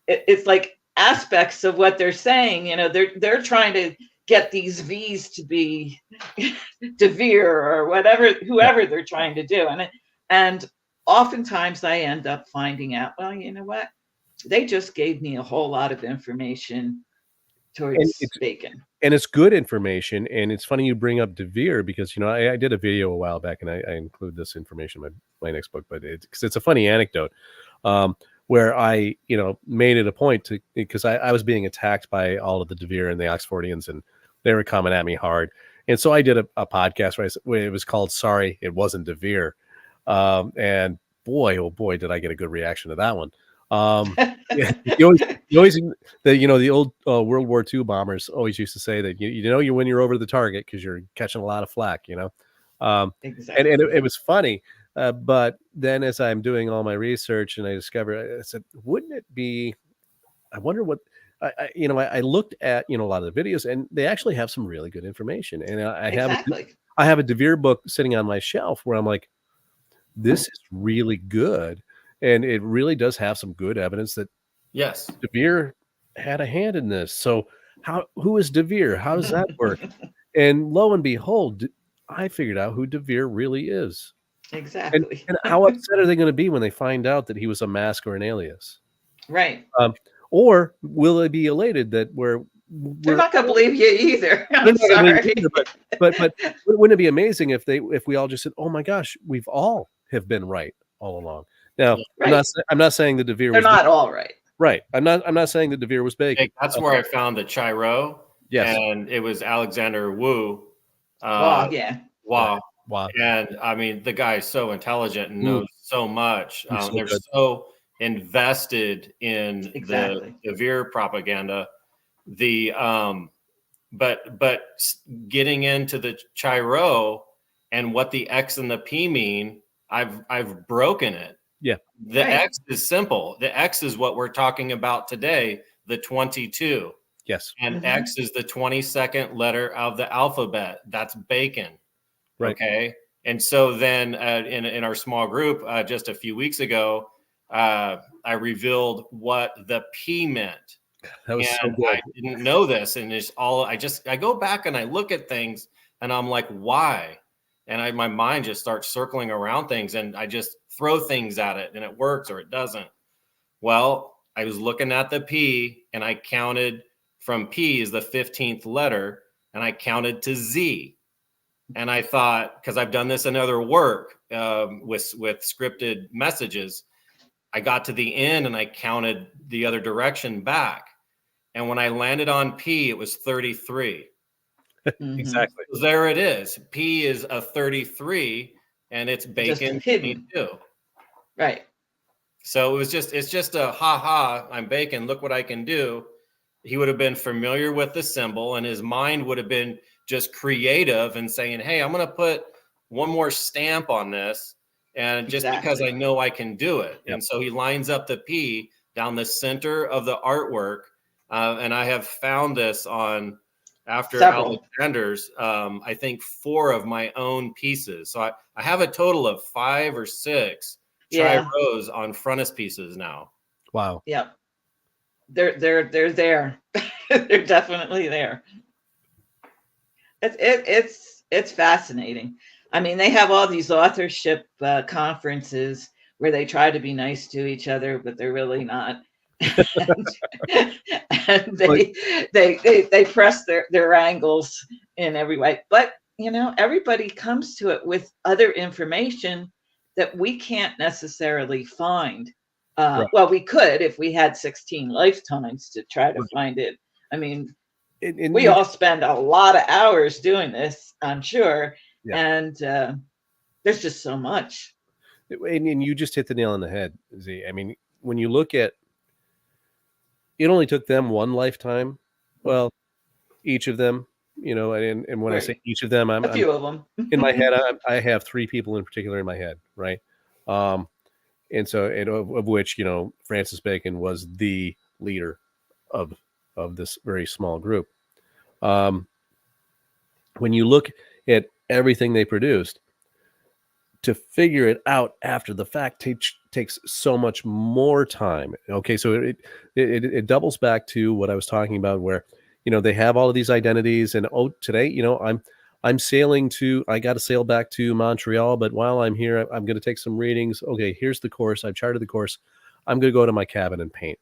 It's like aspects of what they're saying, they're trying to get these V's to be De Vere or whatever, whoever they're trying to do. And oftentimes I end up finding out, well, you know what? They just gave me a whole lot of information towards Bacon. And it's good information. And it's funny you bring up De Vere because, I did a video a while back and I include this information in my next book, but it's a funny anecdote where I, made it a point to, because I was being attacked by all of the De Vere and the Oxfordians, and they were coming at me hard. And so I did a podcast where it was called "Sorry, It Wasn't De Vere," and boy, oh boy, did I get a good reaction to that one. You always, the old World War II bombers always used to say that you when you're over the target because you're catching a lot of flack. Exactly. And it was funny. But then as I'm doing all my research and I discovered, I said, wouldn't it be, I wonder what, I looked at, a lot of the videos and they actually have some really good information. And I have a De Vere book sitting on my shelf where I'm like, this is really good. And it really does have some good evidence that yes, De Vere had a hand in this. So who is De Vere? How does that work? And lo and behold, I figured out who De Vere really is. Exactly. And how upset are they going to be when they find out that he was a mask or an alias? Right. Or will they be elated that they're not going to believe you either. I'm sorry. Either, but wouldn't it be amazing if we all just said, "Oh my gosh, we've all have been right all along"? Now, right. I'm not saying that De Vere they're not all right. Right. I'm not saying that De Vere was Bacon. That's where I found the Chiro. Yes. And it was Alexander Wu. Wow. Yeah. Wow. Wow. And I mean, the guy is so intelligent and knows so much. They're so invested in the De Vere propaganda. But getting into the Chiro and what the X and the P mean, I've broken it. Yeah. The X is simple. The X is what we're talking about today, the 22. Yes. And X is the 22nd letter of the alphabet. That's Bacon. Right. Okay. And so then in our small group just a few weeks ago, I revealed what the P meant. That was so good. I didn't know this. And it's all I go back and I look at things And I'm like, why? And my mind just starts circling around things, and I just throw things at it, and it works or it doesn't. Well, I was looking at the P, and I counted from P is the 15th letter, and I counted to Z. And I thought, because I've done this in other work with scripted messages, I got to the end and I counted the other direction back. And when I landed on P, it was 33. Exactly. So there it is. P is a 33, and it's bacon 22. Right. So it's just a ha, I'm bacon, look what I can do. He would have been familiar with the symbol, and his mind would have been just creative and saying, hey, I'm going to put one more stamp on this, and just because I know I can do it. Yep. And so he lines up the P down the center of the artwork. And I have found this on after Alexander's, I think 4 of my own pieces. So I have a total of 5 or 6 tri-rows on frontispieces now. Wow. Yep. They're there. They're definitely there. It's fascinating. I mean, they have all these authorship conferences where they try to be nice to each other, but they're really not. and they press their angles in every way. But everybody comes to it with other information that we can't necessarily find. Right. Well, we could if we had 16 lifetimes to try to find it. I mean, we all spend a lot of hours doing this, I'm sure. Yeah. And there's just so much. And you just hit the nail on the head, Zee. I mean, when you look at it, only took them 1 lifetime. Well, each of them, and when I say each of them, a few of them in my head. I have 3 people in particular in my head, right? And so, of which Francis Bacon was the leader of this very small group. When you look at everything they produced, to figure it out after the fact takes so much more time. Okay, so it doubles back to what I was talking about, where they have all of these identities, and today I'm sailing I got to sail back to Montreal, but while I'm here, I'm going to take some readings. Okay, here's the course. I've charted the course. I'm going to go to my cabin and paint.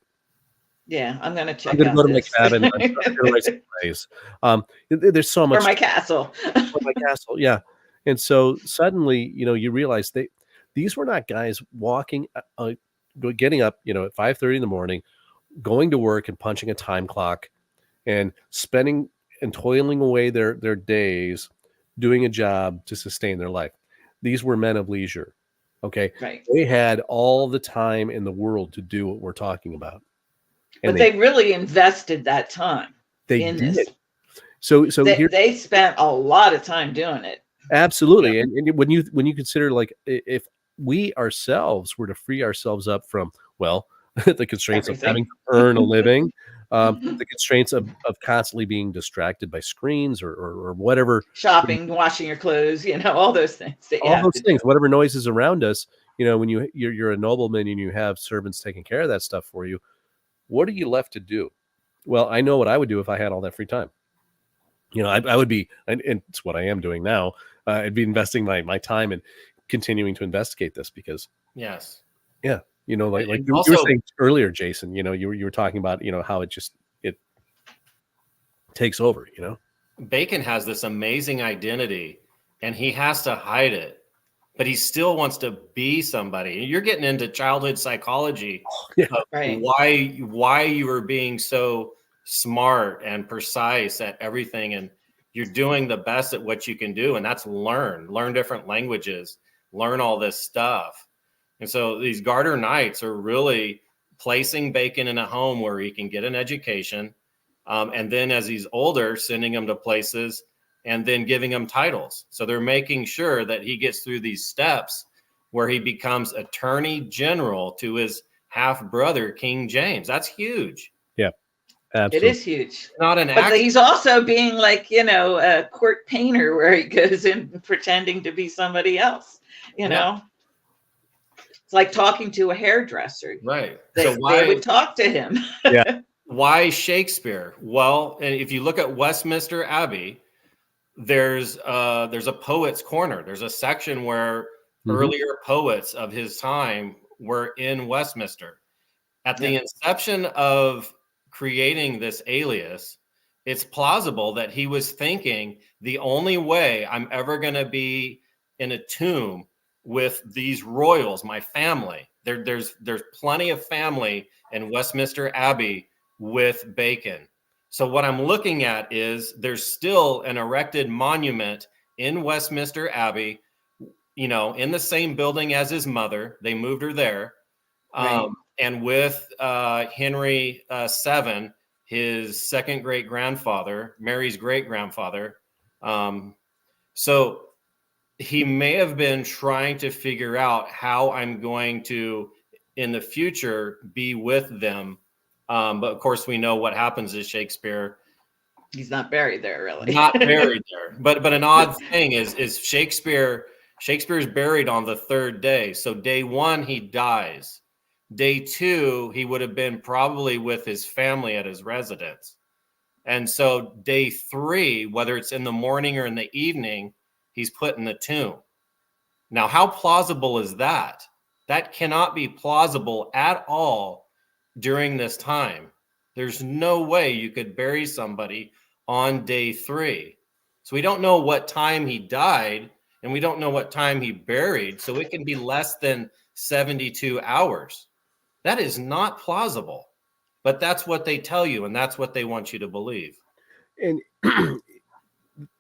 Yeah, I'm going to check. I'm going to go to my cabin. I'm going to write some plays. There's so much for my castle. For my castle, yeah. And so suddenly, you realize these were not guys walking, getting up, at 5:30 in the morning, going to work and punching a time clock, and spending and toiling away their days doing a job to sustain their life. These were men of leisure. Okay, right. They had all the time in the world to do what we're talking about. But they really invested that time. They did. This. So they spent a lot of time doing it. Absolutely. Yeah. And when you consider, like, if we ourselves were to free ourselves up from, well, the constraints of having to earn a living, the constraints of constantly being distracted by screens or whatever, shopping, washing your clothes, all those things. Whatever noises around us, when you're a nobleman and you have servants taking care of that stuff for you, what are you left to do? Well, I know what I would do if I had all that free time. I would be, and it's what I am doing now. I'd be investing my time and continuing to investigate this because, yes, yeah, like you were saying earlier, Jayson. You were talking about how it takes over. Bacon has this amazing identity, and he has to hide it, but he still wants to be somebody. You're getting into childhood psychology, right? Why you were being so smart and precise at everything, and you're doing the best at what you can do, and that's learn different languages, learn all this stuff. And so these Garter Knights are really placing Bacon in a home where he can get an education, and then as he's older, sending him to places and then giving him titles. So they're making sure that he gets through these steps where he becomes Attorney General to his half brother, King James. That's huge. Yeah. Absolutely. It is huge. Not an but he's also being like, a court painter where he goes in pretending to be somebody else, It's like talking to a hairdresser. Right. They would talk to him. Yeah. Why Shakespeare? Well, and if you look at Westminster Abbey, there's a poet's corner. There's a section where earlier poets of his time were in Westminster. At the inception of creating this alias, it's plausible that he was thinking the only way I'm ever going to be in a tomb with these royals, my family. There's plenty of family in Westminster Abbey with Bacon. So what I'm looking at is there's still an erected monument in Westminster Abbey, you know, in the same building as his mother. They moved her there. Right. And with Henry VII, his second great grandfather, Mary's great grandfather. So he may have been trying to figure out how I'm going to, in the future, be with them. But of course, we know what happens is Shakespeare. He's not buried there, really. Not buried there. But an odd thing is Shakespeare's buried on the third day. So day one, he dies. Day two, he would have been probably with his family at his residence. And so day three, whether it's in the morning or in the evening, he's put in the tomb. Now, how plausible is that? That cannot be plausible at all during this time. There's no way you could bury somebody on day three. So we don't know what time he died, and we don't know what time he buried. So it can be less than 72 hours. That is not plausible, but that's what they tell you, and that's what they want you to believe. And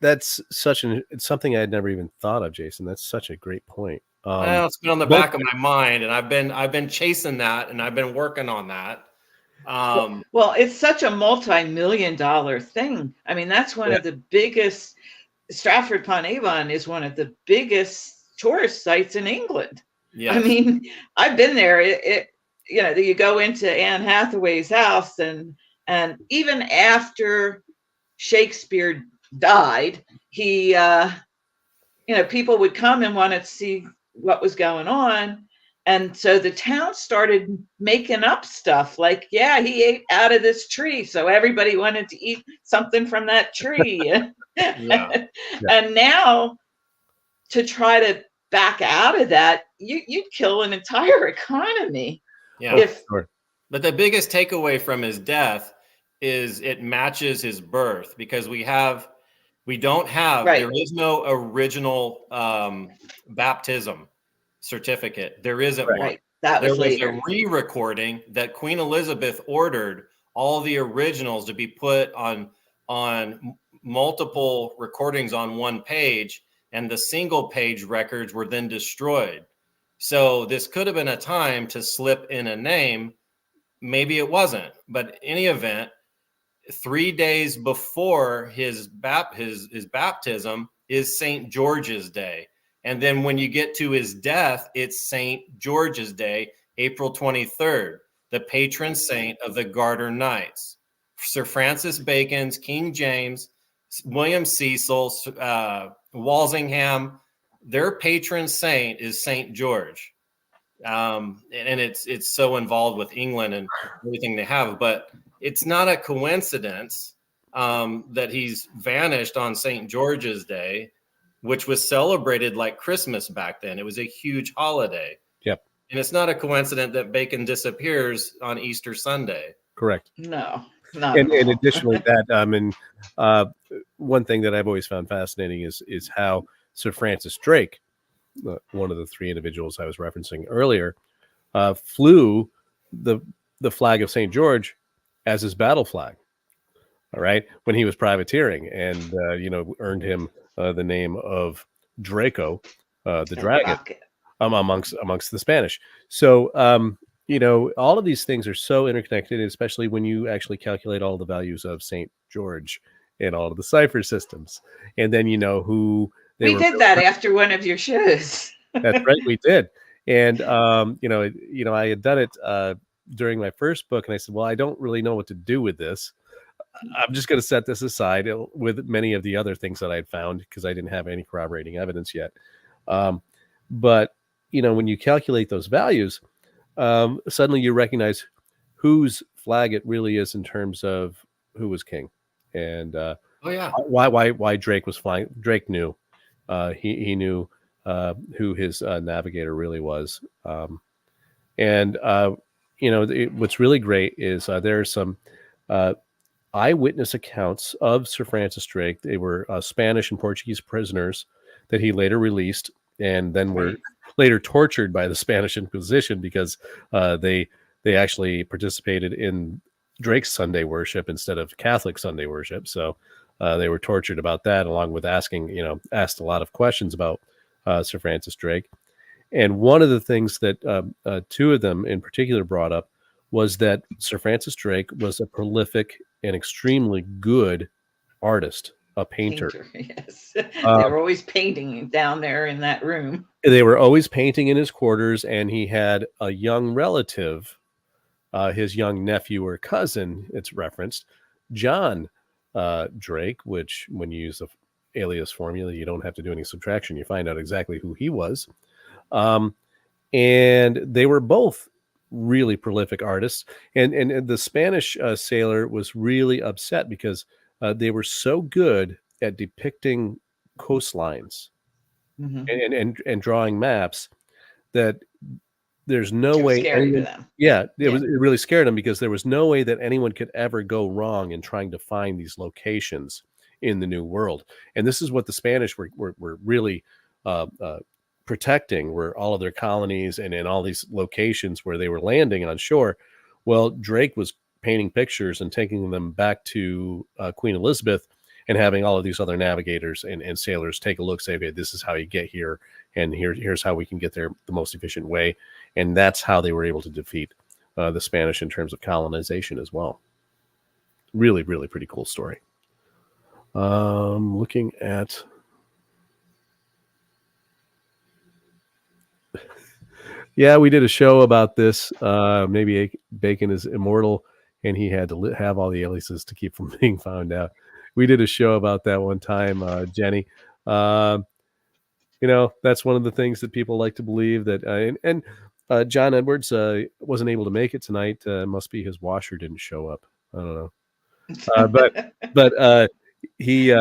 that's it's something I had never even thought of, Jason. That's such a great point. Well, it's been on the back of my mind, and I've been chasing that, and I've been working on that. Well, it's such a multi-million-dollar thing. I mean, that's one of the biggest. Stratford-upon-Avon is one of the biggest tourist sites in England. Yeah, I mean, I've been there. You know, you go into Anne Hathaway's house, and even after Shakespeare died, he, you know, people would come and want to see what was going on. And so the town started making up stuff like, yeah, he ate out of this tree, so everybody wanted to eat something from that tree. And now to try to back out of that, you'd kill an entire economy. Yeah. But the biggest takeaway from his death is it matches his birth, because there is no original baptism certificate. There isn't one. That was later. A re-recording that Queen Elizabeth ordered all the originals to be put on multiple recordings on one page, and the single page records were then destroyed. So this could have been a time to slip in a name. Maybe it wasn't, but in any event, 3 days before his baptism is St. George's Day. And then when you get to his death, it's St. George's Day, April 23rd, the patron saint of the Garter Knights. Sir Francis Bacon's, King James, William Cecil, Walsingham, their patron saint is St. George. And it's so involved with England and everything they have, but it's not a coincidence that he's vanished on St. George's Day, which was celebrated like Christmas back then. It was a huge holiday. Yep. And it's not a coincidence that Bacon disappears on Easter Sunday. Correct. No. And additionally, that one thing that I've always found fascinating is how Sir Francis Drake, one of the three individuals I was referencing earlier, flew the flag of St. George as his battle flag. All right, when he was privateering, and earned him the name of Draco, the dragon, amongst the Spanish. So all of these things are so interconnected, especially when you actually calculate all the values of St. George in all of the cipher systems, and then who. We did that after one of your shows. That's right, we did. And I had done it during my first book, and I said, well, I don't really know what to do with this. I'm just going to set this aside with many of the other things that I'd found, because I didn't have any corroborating evidence yet. But when you calculate those values, suddenly you recognize whose flag it really is in terms of who was king. And Oh yeah. Why Drake was flying. Drake knew. He knew who his navigator really was. And what's really great is there are some eyewitness accounts of Sir Francis Drake. They were Spanish and Portuguese prisoners that he later released, and then were later tortured by the Spanish Inquisition because they actually participated in Drake's Sunday worship instead of Catholic Sunday worship. So they were tortured about that, along with asked a lot of questions about Sir Francis Drake. And one of the things that two of them in particular brought up was that Sir Francis Drake was a prolific and extremely good artist, a painter. Yes. They were always painting down there in that room. They were always painting in his quarters, and he had a young relative, his young nephew or cousin, it's referenced, John Drake, which when you use the alias formula, you don't have to do any subtraction. You find out exactly who he was. And they were both really prolific artists. And the Spanish sailor was really upset because they were so good at depicting coastlines and drawing maps that there's no way anyone, it really scared them, because there was no way that anyone could ever go wrong in trying to find these locations in the New World. And this is what the Spanish were really protecting, were all of their colonies and in all these locations where they were landing on shore. Well, Drake was painting pictures and taking them back to Queen Elizabeth and having all of these other navigators and sailors take a look, say, okay, this is how you get here, and here's how we can get there the most efficient way. And that's how they were able to defeat the Spanish in terms of colonization as well. Really, really pretty cool story. Looking at... Yeah, we did a show about this. Maybe Bacon is immortal, and he had to have all the aliases to keep from being found out. We did a show about that one time, Jenny. That's one of the things that people like to believe, that John Edwards wasn't able to make it tonight. Must be his washer didn't show up. I don't know. But he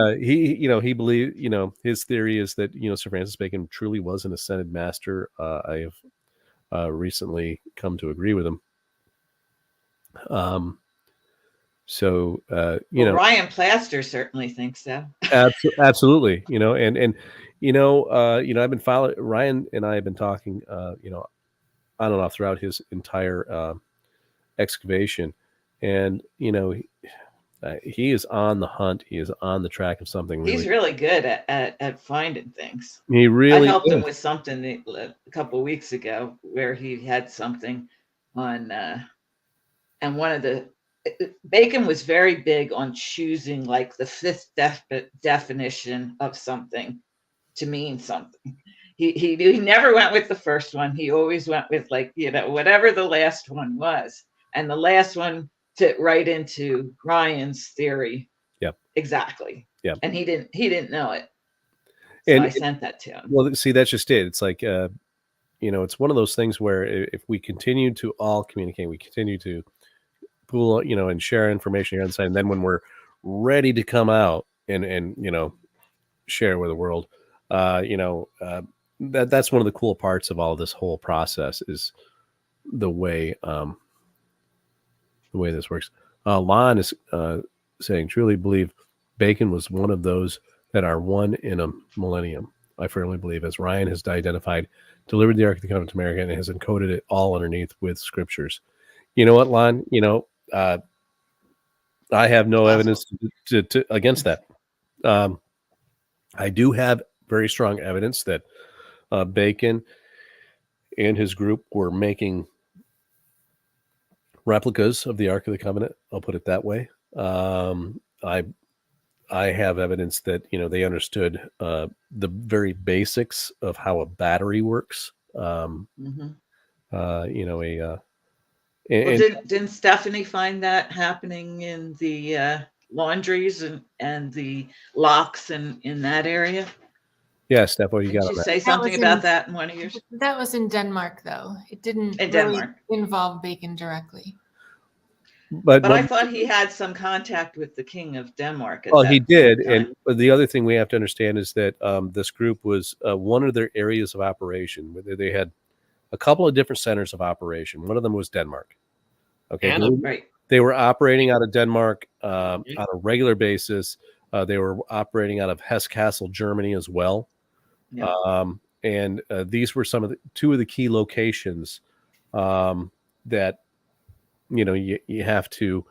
believed, his theory is that, Sir Francis Bacon truly was an ascended master. I have recently come to agree with him. Ryan Plaster certainly thinks so. Absolutely. I've been following Ryan, and I have been talking, on and off throughout his entire excavation. And, he is on the hunt. He is on the track of something. He's really good at finding things. He really I helped him with something a couple of weeks ago where he had something on, and one of the Bacon was very big on choosing like the fifth definition of something to mean something. He never went with the first one. He always went with whatever the last one was, and the last one fit right into Ryan's theory. Yep. Exactly. Yep. And he didn't know it. So I sent that to him. Well, see, that's just it. It's like, it's one of those things where if we continue to all communicate, we continue to pool, and share information here on the side, and then when we're ready to come out and share with the world, that's one of the cool parts of all this whole process, is the way this works. Lon is saying, truly believe Bacon was one of those that are one in a millennium. I firmly believe, as Ryan has identified, delivered the Ark of the Covenant to America, and has encoded it all underneath with scriptures. You know what, Lon? I have no evidence to against that. I do have very strong evidence that Bacon and his group were making replicas of the Ark of the Covenant. I'll put it that way. I have evidence that they understood the very basics of how a battery works. Didn't Stephanie find that happening in the laundries and the locks in that area? Yeah, Steph, what you got? Did you say something about that in one of yours? That was in Denmark, though. It didn't involve Bacon directly. But I thought he had some contact with the King of Denmark at well, that he did. time. And the other thing we have to understand is that this group was one of their areas of operation. They had a couple of different centers of operation. One of them was Denmark. Okay, Right. they were operating out of Denmark on a regular basis. They were operating out of Hesse Castle, Germany, as well. Yeah. And these were two of the key locations that you have to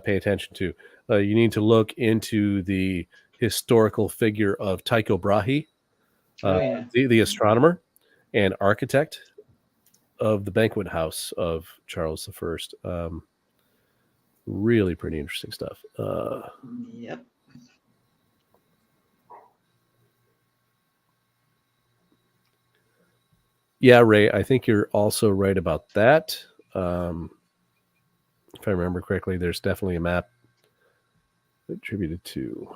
pay attention to. You need to look into the historical figure of Tycho Brahe, the astronomer and architect of the banquet house of Charles I. Really pretty interesting stuff. Yep. Yeah, Ray, I think you're also right about that. If I remember correctly, there's definitely a map attributed to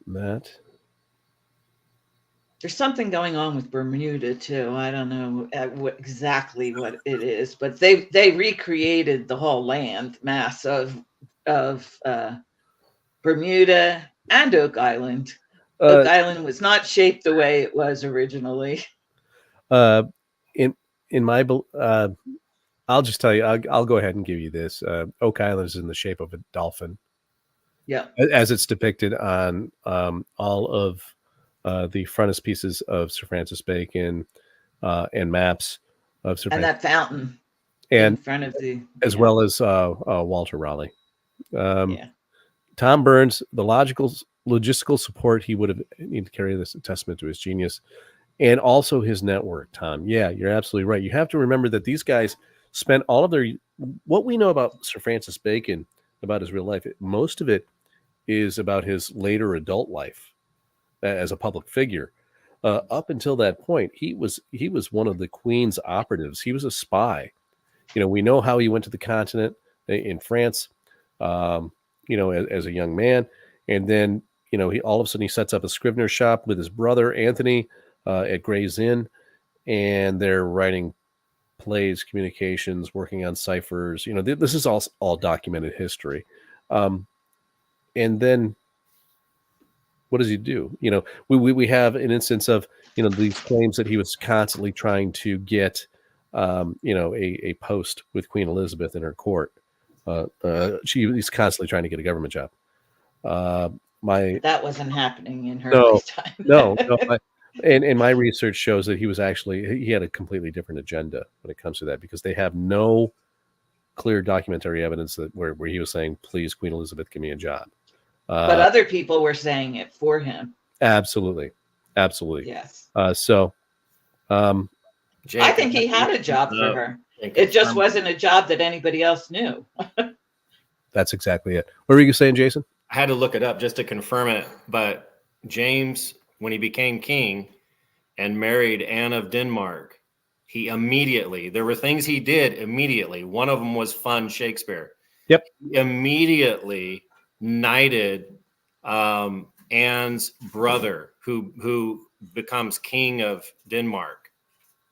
that. There's something going on with Bermuda too. I don't know exactly what it is, but they recreated the whole land mass of Bermuda and Oak Island. Oak Island was not shaped the way it was originally. In my I'll just tell you, I'll go ahead and give you this. Oak Island is in the shape of a dolphin. Yeah, as it's depicted on all of the frontispieces of Sir Francis Bacon and maps of Sir and Francis, that fountain and in front of the as well as Walter Raleigh. Yeah. Tom Burns, the logistical support he would have needed to carry this, a testament to his genius and also his network. Tom, yeah, you're absolutely right. You have to remember that these guys spent all of what we know about Sir Francis Bacon, about his real life. Most of it is about his later adult life as a public figure. Up until that point, he was one of the Queen's operatives. He was a spy. We know how he went to the continent in France, as a young man, and then he all of a sudden he sets up a scrivener's shop with his brother Anthony at Gray's Inn, and they're writing plays, communications, working on ciphers. This is all documented history. And then what does he do? We have an instance of these claims that he was constantly trying to get a post with Queen Elizabeth in her court. He's constantly trying to get a government job. That wasn't happening in her lifetime. No. And my research shows that he had a completely different agenda when it comes to that, because they have no clear documentary evidence that where he was saying, "Please, Queen Elizabeth, give me a job." But other people were saying it for him. Absolutely. Yes. I think he had a job for her. It just wasn't a job that anybody else knew. That's exactly it. What were you saying, Jason? I had to look it up just to confirm it. But James, when he became king and married Anne of Denmark, there were things he did immediately. One of them was fund Shakespeare. Yep. He immediately knighted Anne's brother, who becomes king of Denmark.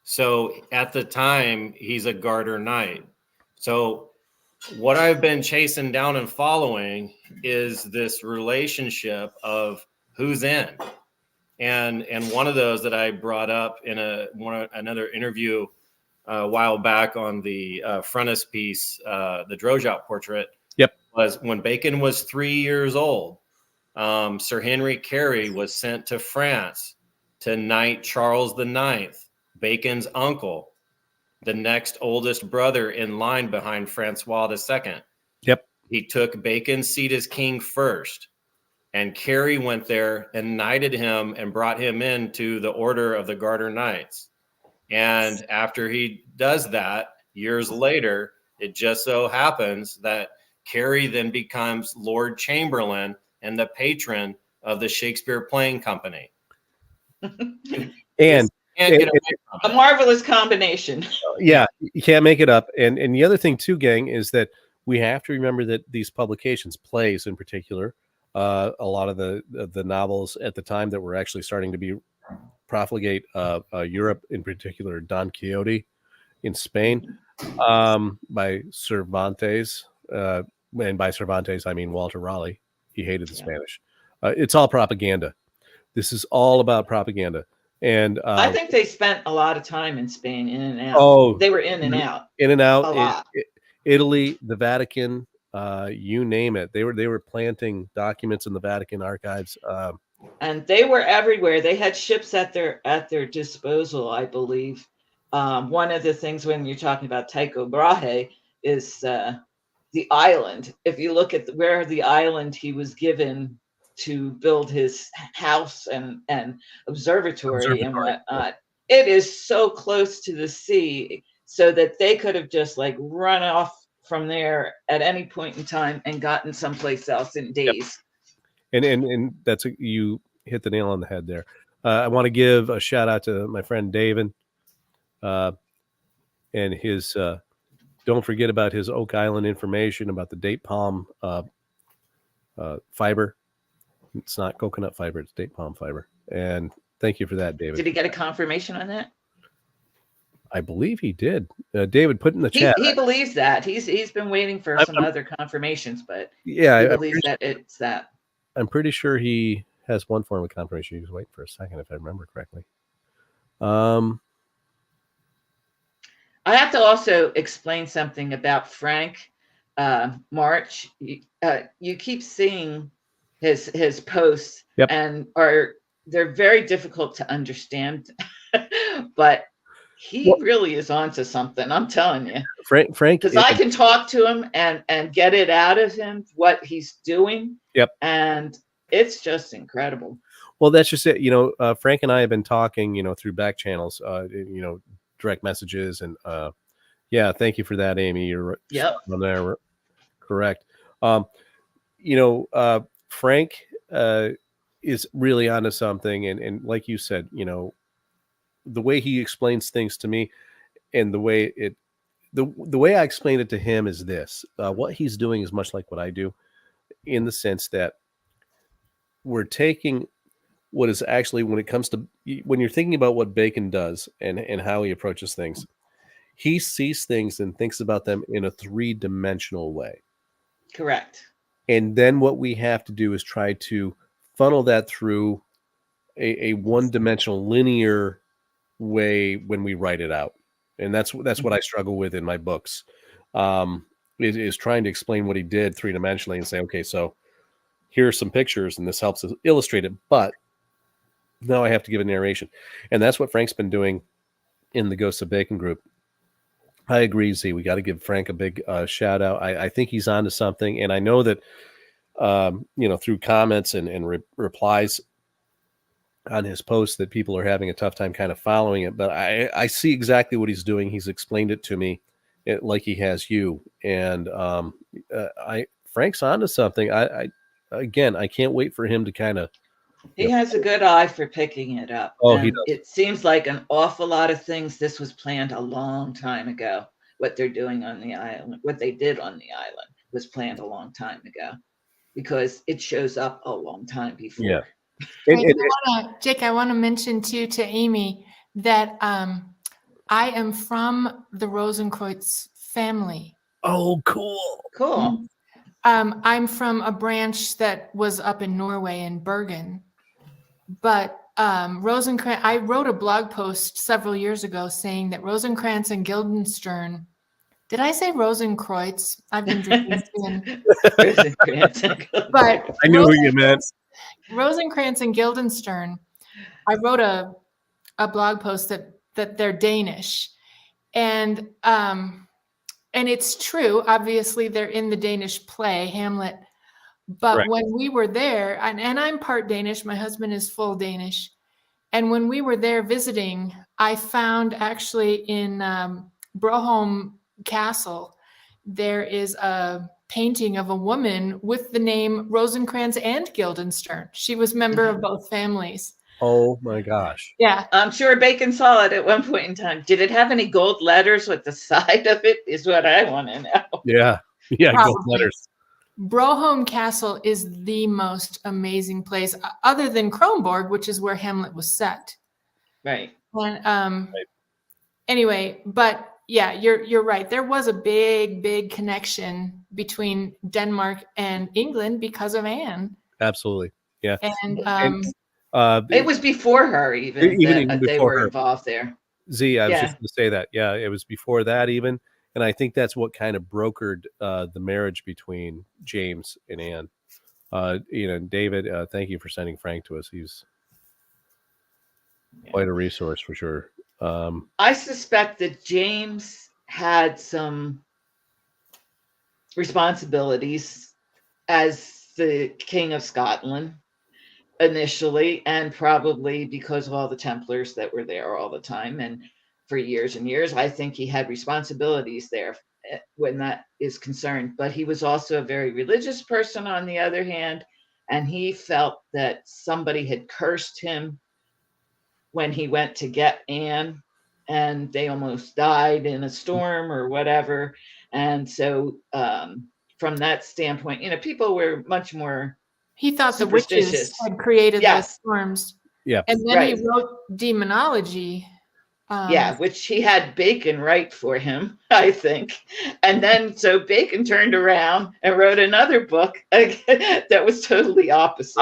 So at the time, he's a Garter Knight. So what I've been chasing down and following is this relationship of who's in. And one of those that I brought up in another interview a while back on the frontispiece, the Drojot portrait, was when Bacon was 3 years old. Sir Henry Carey was sent to France to knight Charles IX, Bacon's uncle, the next oldest brother in line behind Francois II. Yep. He took Bacon's seat as king first, and Carey went there and knighted him and brought him into the Order of the Garter Knights. And after he does that, years later, it just so happens that Carey then becomes Lord Chamberlain and the patron of the Shakespeare Playing Company. And a marvelous combination. Yeah, you can't make it up. And the other thing too, gang, is that we have to remember that these publications, plays in particular, a lot of the novels at the time that were actually starting to be profligate Europe, in particular Don Quixote in Spain, by Cervantes, and by Cervantes, I mean Walter Raleigh. He hated the Spanish. It's all propaganda. This is all about propaganda. And I think they spent a lot of time in Spain, in and out. Oh, They were in and out. in and out. A lot. Italy, the Vatican, you name it. They were planting documents in the Vatican archives. And they were everywhere. They had ships at their disposal, I believe. One of the things when you're talking about Tycho Brahe is the island. If you look at where the island he was given to build his house and observatory and whatnot, it is so close to the sea, so that they could have just like run off from there at any point in time and gotten someplace else in days. Yep. And that's you hit the nail on the head there. I want to give a shout out to my friend David, and his. Don't forget about his Oak Island information about the date palm fiber. It's not coconut fiber; it's date palm fiber. And thank you for that, David. Did he get a confirmation on that? I believe he did. David, put in the chat. He believes that. He's been waiting for some other confirmations, but yeah, he believes that it's that. I'm pretty sure he has one form of confirmation. He was waiting for a second, if I remember correctly. I have to also explain something about Frank March. You keep seeing his posts, yep. and they're very difficult to understand, but he really is onto something. I'm telling you, Frank, because I can talk to him and get it out of him what he's doing. Yep, and it's just incredible. Well, that's just it. Frank and I have been talking, through back channels, direct messages, and thank you for that, Amy. You're on there, correct. Frank is really onto something, and like you said, the way he explains things to me, and the way I explain it to him is this: what he's doing is much like what I do, in the sense that we're taking what is actually, when you're thinking about what Bacon does and how he approaches things, he sees things and thinks about them in a 3-dimensional way. Correct. And then what we have to do is try to funnel that through a 1-dimensional linear way when we write it out. And that's what I struggle with in my books, is trying to explain what he did 3-dimensionally and say, okay, so here are some pictures and this helps us illustrate it, but now I have to give a narration. And that's what Frank's been doing in the Ghosts of Bacon group. I agree, Z. We got to give Frank a big shout out. I think he's onto something. And I know that, through comments and replies on his posts, that people are having a tough time kind of following it. But I see exactly what he's doing. He's explained it to me like he has you. And Frank's onto something. I can't wait for him to kind of. He has a good eye for picking it up. Oh, he does. It seems like an awful lot of things. This was planned a long time ago. What they're doing on the island, what they did on the island, was planned a long time ago, because it shows up a long time before. Yeah. Jake, I want to mention too to Amy that I am from the Rosenkreutz family. Oh, cool. Cool. I'm from a branch that was up in Norway in Bergen. But Rosencrantz, I wrote a blog post several years ago saying that Rosencrantz and Guildenstern, did I say Rosenkreutz? I've been drinking soon. But I knew who you meant. Rosencrantz and Guildenstern, I wrote a blog post that they're Danish. And it's true. Obviously, they're in the Danish play, Hamlet. But right. When we were there, and I'm part Danish, my husband is full Danish. And when we were there visiting, I found actually in Broholm Castle, there is a painting of a woman with the name Rosencrantz and Guildenstern. She was a member of both families. Oh my gosh. Yeah. I'm sure Bacon saw it at one point in time. Did it have any gold letters with the side of it is what I want to know. Yeah. Yeah, probably. Gold letters. Broholm Castle is the most amazing place, other than Kronborg, which is where Hamlet was set. Right. And anyway, but yeah, you're right. There was a big connection between Denmark and England because of Anne. Absolutely. Yeah. And It was before her even that they before were her. involved there. Z, I was Yeah. just going to say that. Yeah, it was before that even. And I think that's what kind of brokered the marriage between James and Anne. David, thank you for sending Frank to us. He's quite a resource for sure. I suspect that James had some responsibilities as the King of Scotland initially, and probably because of all the Templars that were there all the time and for years and years. I think he had responsibilities there when that is concerned. But he was also a very religious person on the other hand, and he felt that somebody had cursed him when he went to get Anne, and they almost died in a storm or whatever. And so, from that standpoint, people were much more he thought the witches superstitious. had created those Yes. storms. Yeah. And then Right. he wrote demonology. Yeah, which he had Bacon write for him, I think. And then so Bacon turned around and wrote another book that was totally opposite.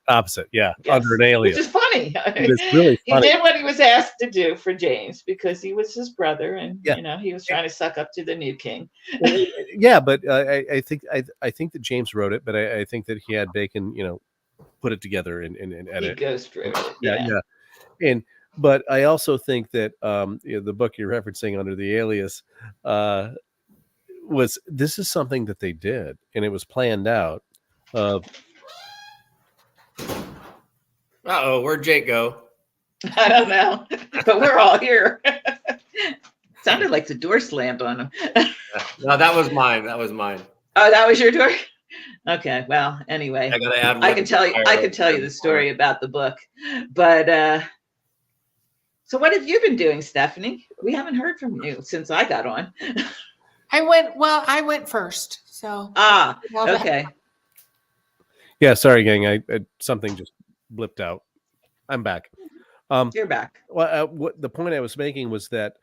Opposite. Yeah. Yes. Under an alias. Which is funny. It was really He funny. did what he was asked to do for James because he was his brother, and Yeah. he was trying to suck up to the new king. Yeah, but I think that James wrote it, but I think that he had Bacon, put it together and edit. He goes through it. Yeah. But I also think that the book you're referencing, Under the Alias, this is something that they did, and it was planned out. Where'd Jake go? I don't know, but we're all here. Sounded like the door slammed on him. No, that was mine. Oh, that was your door? Okay. Well, anyway, I gotta add. I can tell you the story about the book, but so what have you been doing, Stephanie? We haven't heard from you since I got on. I went first. So okay. Yeah, sorry, gang. I something just blipped out. I'm back. You're back. Well, what the point I was making was that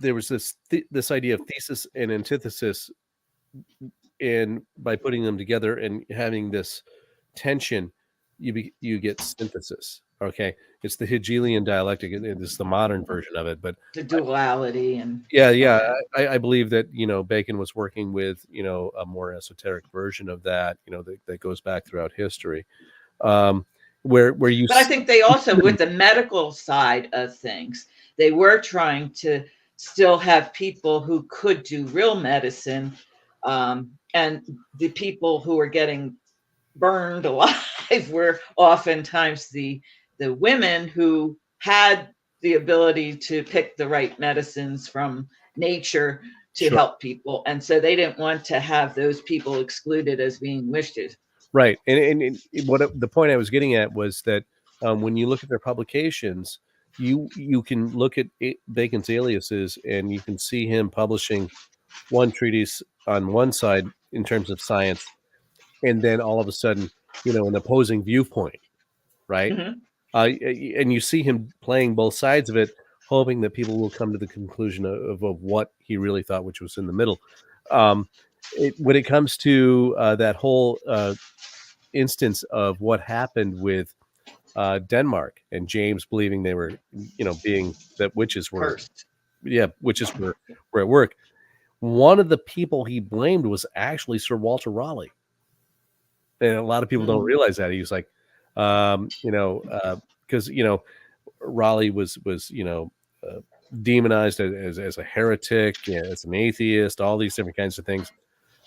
there was this idea of thesis and antithesis, and by putting them together and having this tension, you get synthesis. Okay, it's the Hegelian dialectic, and it's the modern version of it. But the duality and I believe that Bacon was working with a more esoteric version of that. That goes back throughout history. Where you. But I think they also, with the medical side of things, they were trying to still have people who could do real medicine, and the people who were getting burned alive were oftentimes the women who had the ability to pick the right medicines from nature to help people, and so they didn't want to have those people excluded as being witches. Right, and what the point I was getting at was that when you look at their publications, you can look at Bacon's aliases, and you can see him publishing one treatise on one side in terms of science, and then all of a sudden, an opposing viewpoint, right? Mm-hmm. And you see him playing both sides of it, hoping that people will come to the conclusion of what he really thought, which was in the middle. When it comes to that whole instance of what happened with Denmark and James believing they were, being that witches were, Cursed. Witches were at work. One of the people he blamed was actually Sir Walter Raleigh, and a lot of people don't realize that. He was like, because Raleigh was demonized as a heretic, as an atheist, all these different kinds of things,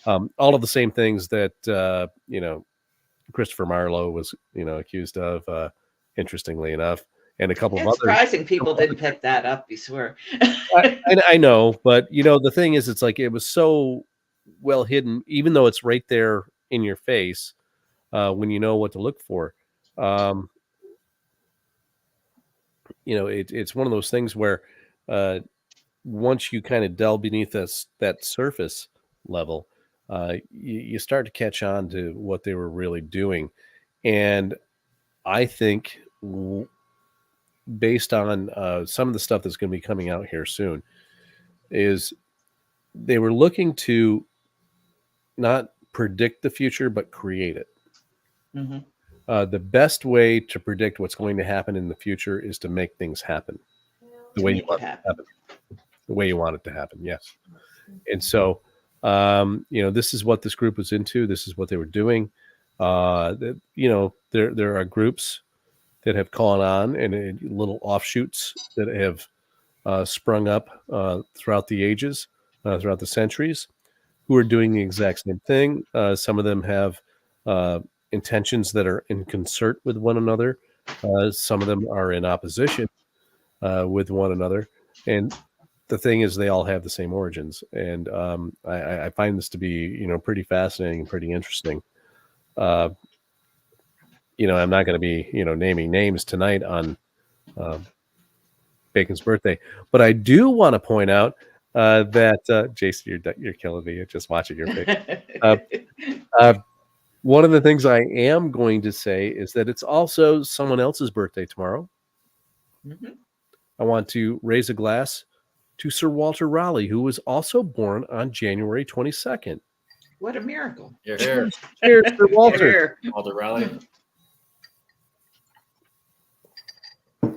all of the same things that Christopher Marlowe was accused of, interestingly enough, and a couple of other. Surprising people didn't pick that up before. I know, but the thing is, it's like it was so well hidden, even though it's right there in your face when you know what to look for. It's one of those things where once you kind of delve beneath that surface level, you start to catch on to what they were really doing. And I think based on some of the stuff that's going to be coming out here soon, is they were looking to not predict the future, but create it. Mm-hmm. The best way to predict what's going to happen in the future is to make things happen the way you want it to happen. The way you want it to happen, yes. And so, this is what this group was into. This is what they were doing. There are groups that have caught on and little offshoots that have sprung up throughout the ages, throughout the centuries, who are doing the exact same thing. Some of them have intentions that are in concert with one another. Some of them are in opposition with one another. And the thing is, they all have the same origins. And I find this to be, pretty fascinating and pretty interesting. I'm not going to be, naming names tonight on Bacon's birthday, but I do want to point out that Jason, you're killing me just watching your face. One of the things I am going to say is that it's also someone else's birthday tomorrow. Mm-hmm. I want to raise a glass to Sir Walter Raleigh, who was also born on January 22nd. What a miracle. You're here. Cheers, Sir Walter. Here. Walter Raleigh.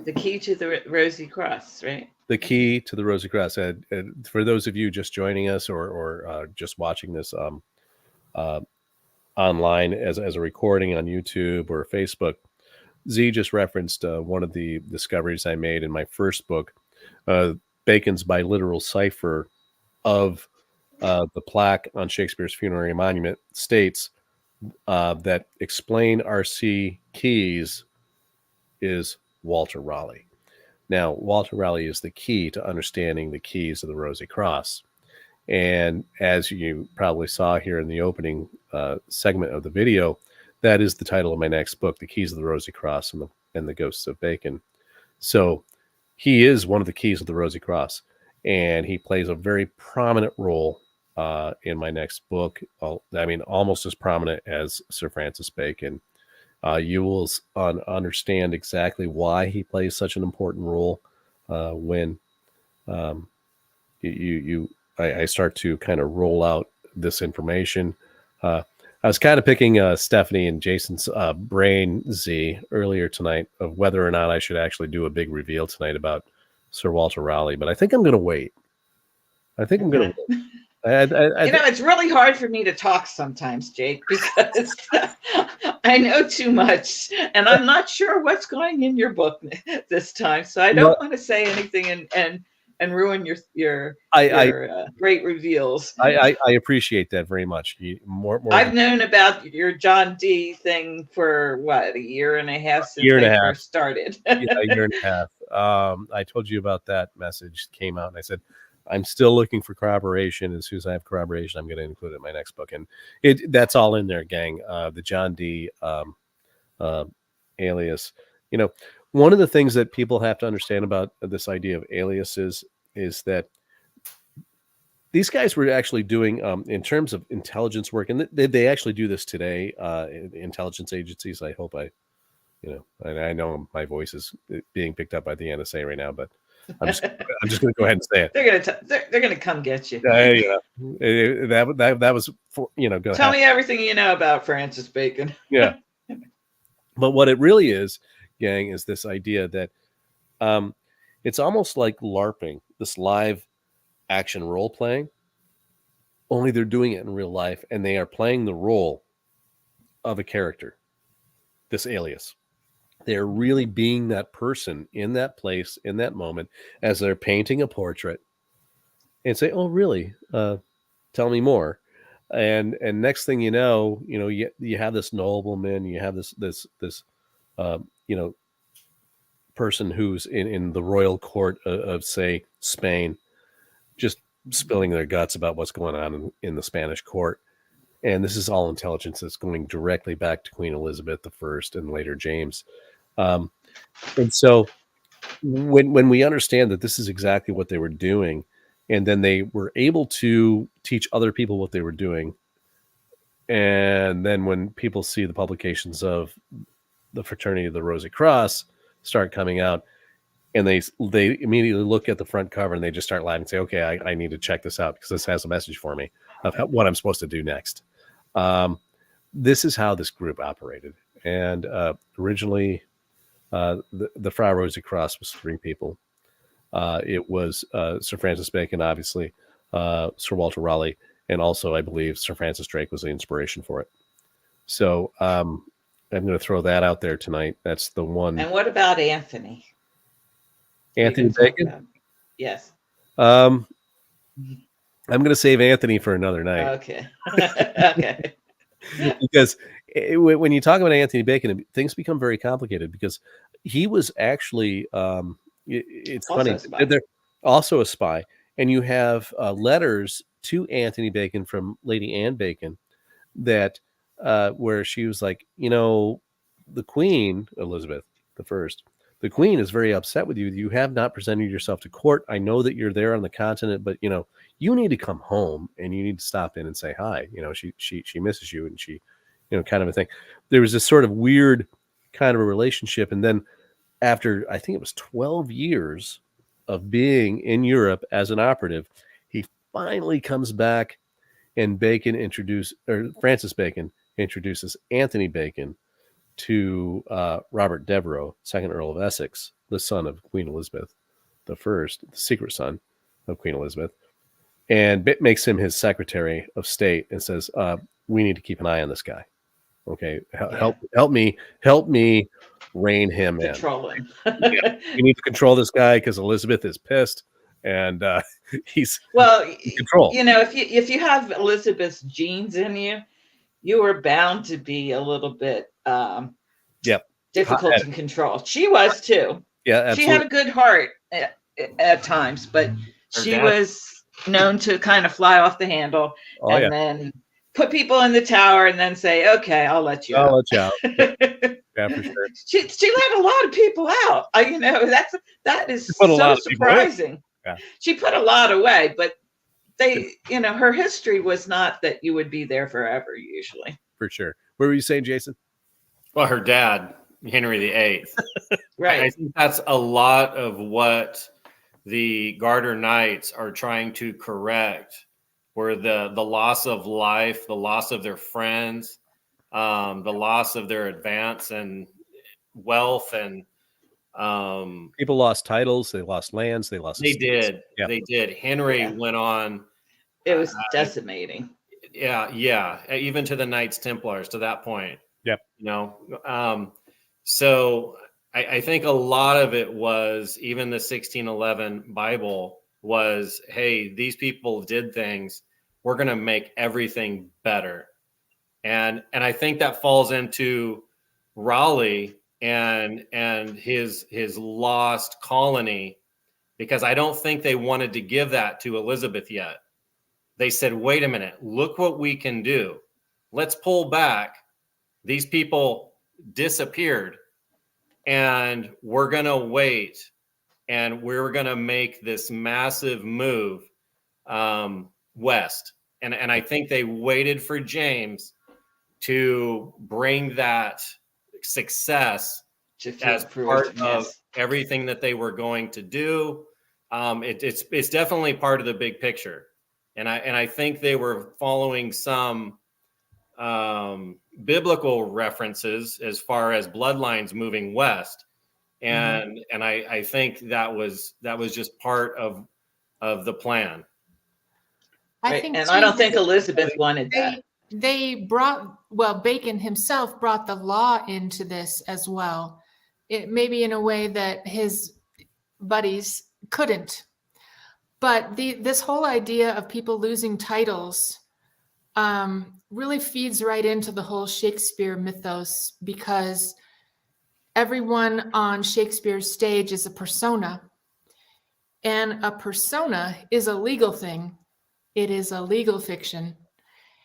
The key to the Rosy Cross, right? The key to the Rosy Cross. And for those of you just joining us or just watching this online as a recording on YouTube or Facebook, Zee just referenced one of the discoveries I made in my first book, Bacon's biliteral cipher of the plaque on Shakespeare's funerary monument states that explain RC keys is Walter Raleigh. Now, Walter Raleigh is the key to understanding the keys of the Rosy Cross. And as you probably saw here in the opening segment of the video, that is the title of my next book, The Keys of the Rosy Cross and the Ghosts of Bacon. So he is one of the keys of the Rosy Cross, and he plays a very prominent role in my next book. Almost as prominent as Sir Francis Bacon. You will understand exactly why he plays such an important role when I start to kind of roll out this information. I was kind of picking Stephanie and Jason's brain, Z, earlier tonight of whether or not I should actually do a big reveal tonight about Sir Walter Raleigh, but I think I'm going to wait. It's really hard for me to talk sometimes, Jake, because I know too much, and I'm not sure what's going in your book this time. So I don't want to say anything and ruin your great reveals. I appreciate that very much. More I've known about your John D thing for what, a year and a half since I first started. Yeah, a year and a half. I told you about that message came out, and I said, I'm still looking for corroboration. As soon as I have corroboration, I'm going to include it in my next book. And that's all in there, gang. The John D alias. One of the things that people have to understand about this idea of aliases is that these guys were actually doing, in terms of intelligence work, and they actually do this today, intelligence agencies. I hope I know my voice is being picked up by the NSA right now, but I'm just going to go ahead and say it. They're gonna come get you. That was for, go Tell me everything you know about Francis Bacon. Yeah. But what it really is, gang, is this idea that it's almost like LARPing, this live action role playing, only they're doing it in real life, and they are playing the role of a character, this alias. They're really being that person in that place, in that moment, as they're painting a portrait and say, oh, really? Tell me more. And next thing you know, you have this nobleman, you have this person who's in the royal court of say Spain, just spilling their guts about what's going on in the Spanish court. And this is all intelligence that's going directly back to Queen Elizabeth I and later James. And so when we understand that this is exactly what they were doing, and then they were able to teach other people what they were doing, and then when people see the publications of the Fraternity of the Rosy Cross start coming out, and they immediately look at the front cover and they just start laughing and say, okay, I need to check this out because this has a message for me of what I'm supposed to do next. This is how this group operated. And originally, the Friar Rosy Cross was 3 people. It was Sir Francis Bacon, obviously, Sir Walter Raleigh, and also, I believe, Sir Francis Drake was the inspiration for it. So I'm going to throw that out there tonight. That's the one. And what about Anthony? Anthony Bacon? Yes. I'm going to save Anthony for another night. Okay. Okay. Because when you talk about Anthony Bacon, things become very complicated because he was actually, it's Also funny, they're also a spy. And you have letters to Anthony Bacon from Lady Anne Bacon that where she was like, the Queen, Elizabeth I, the Queen is very upset with you. You have not presented yourself to court. I know that you're there on the continent, but you need to come home and you need to stop in and say hi. She misses you, and she, kind of a thing. There was this sort of weird kind of a relationship. And then after, I think it was 12 years of being in Europe as an operative, he finally comes back, and Francis Bacon introduces Anthony Bacon to Robert Devereux, 2nd Earl of Essex, the son of Queen Elizabeth I, the secret son of Queen Elizabeth, and makes him his Secretary of State and says, we need to keep an eye on this guy. Okay, help me rein him in. Control him. You need to control this guy because Elizabeth is pissed, and he's in control. If you have Elizabeth's genes in you, you are bound to be a little bit difficult to control. She was too. Yeah, absolutely. She had a good heart at times, but she was known to kind of fly off the handle then put people in the tower and then say, okay, I'll let you out. Yeah, for sure. She let a lot of people out. That is so surprising. Yeah. She put a lot away, but her history was not that you would be there forever usually. For sure. What were you saying, Jason? Well, her dad, Henry VIII. Right. I think that's a lot of what the Garter Knights are trying to correct, where the loss of life, the loss of their friends, the loss of their advance and wealth, and people lost titles, they lost lands, they did. Yeah. They did. Henry went on. It was decimating. Yeah. Even to the Knights Templars to that point. Yep. So I think a lot of it was, even the 1611 Bible was, hey, these people did things. We're going to make everything better. And I think that falls into Raleigh and his lost colony, because I don't think they wanted to give that to Elizabeth yet. They said, wait a minute, look what we can do. Let's pull back. These people disappeared, and we're going to wait, and we're going to make this massive move west. And I think they waited for James to bring that success as part of everything that they were going to do. It's definitely part of the big picture. And I think they were following some biblical references as far as bloodlines moving west. And I think that was just part of the plan. I don't think Elizabeth wanted that. Bacon himself brought the law into this as well. It maybe in a way that his buddies couldn't. But this whole idea of people losing titles really feeds right into the whole Shakespeare mythos, because everyone on Shakespeare's stage is a persona. And a persona is a legal thing. It is a legal fiction.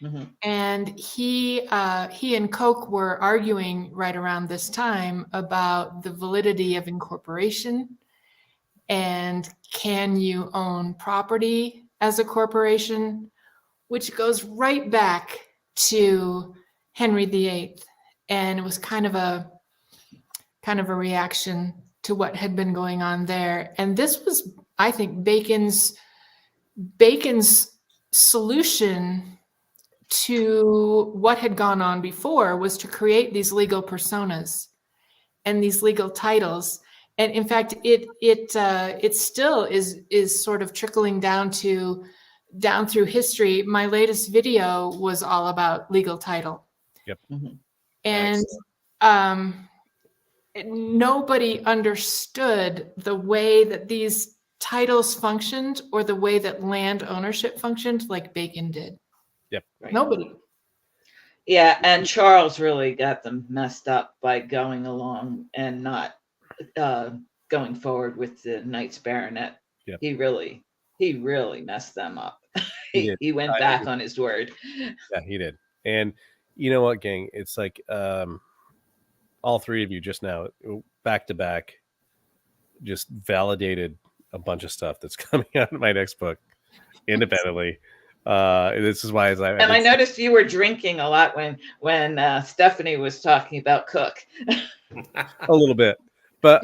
Mm-hmm. And he and Koch were arguing right around this time about the validity of incorporation, and can you own property as a corporation, which goes right back to Henry VIII. And it was kind of a reaction to what had been going on there. And this was, I think, Bacon's solution to what had gone on before was to create these legal personas and these legal titles. And in fact, it still is sort of trickling down through history. My latest video was all about legal title. Yep. And nobody understood the way that these titles functioned or the way that land ownership functioned like Bacon did. Yep. Right. Nobody. Yeah, and Charles really got them messed up by going along and not going forward with the Knights Baronet. Yep. He really messed them up. He did. He went back on his word. Yeah, he did. And you know what, gang? It's like all three of you just now, back to back, just validated a bunch of stuff that's coming out in my next book independently. This is why I noticed you were drinking a lot when Stephanie was talking about Cook. A little bit, but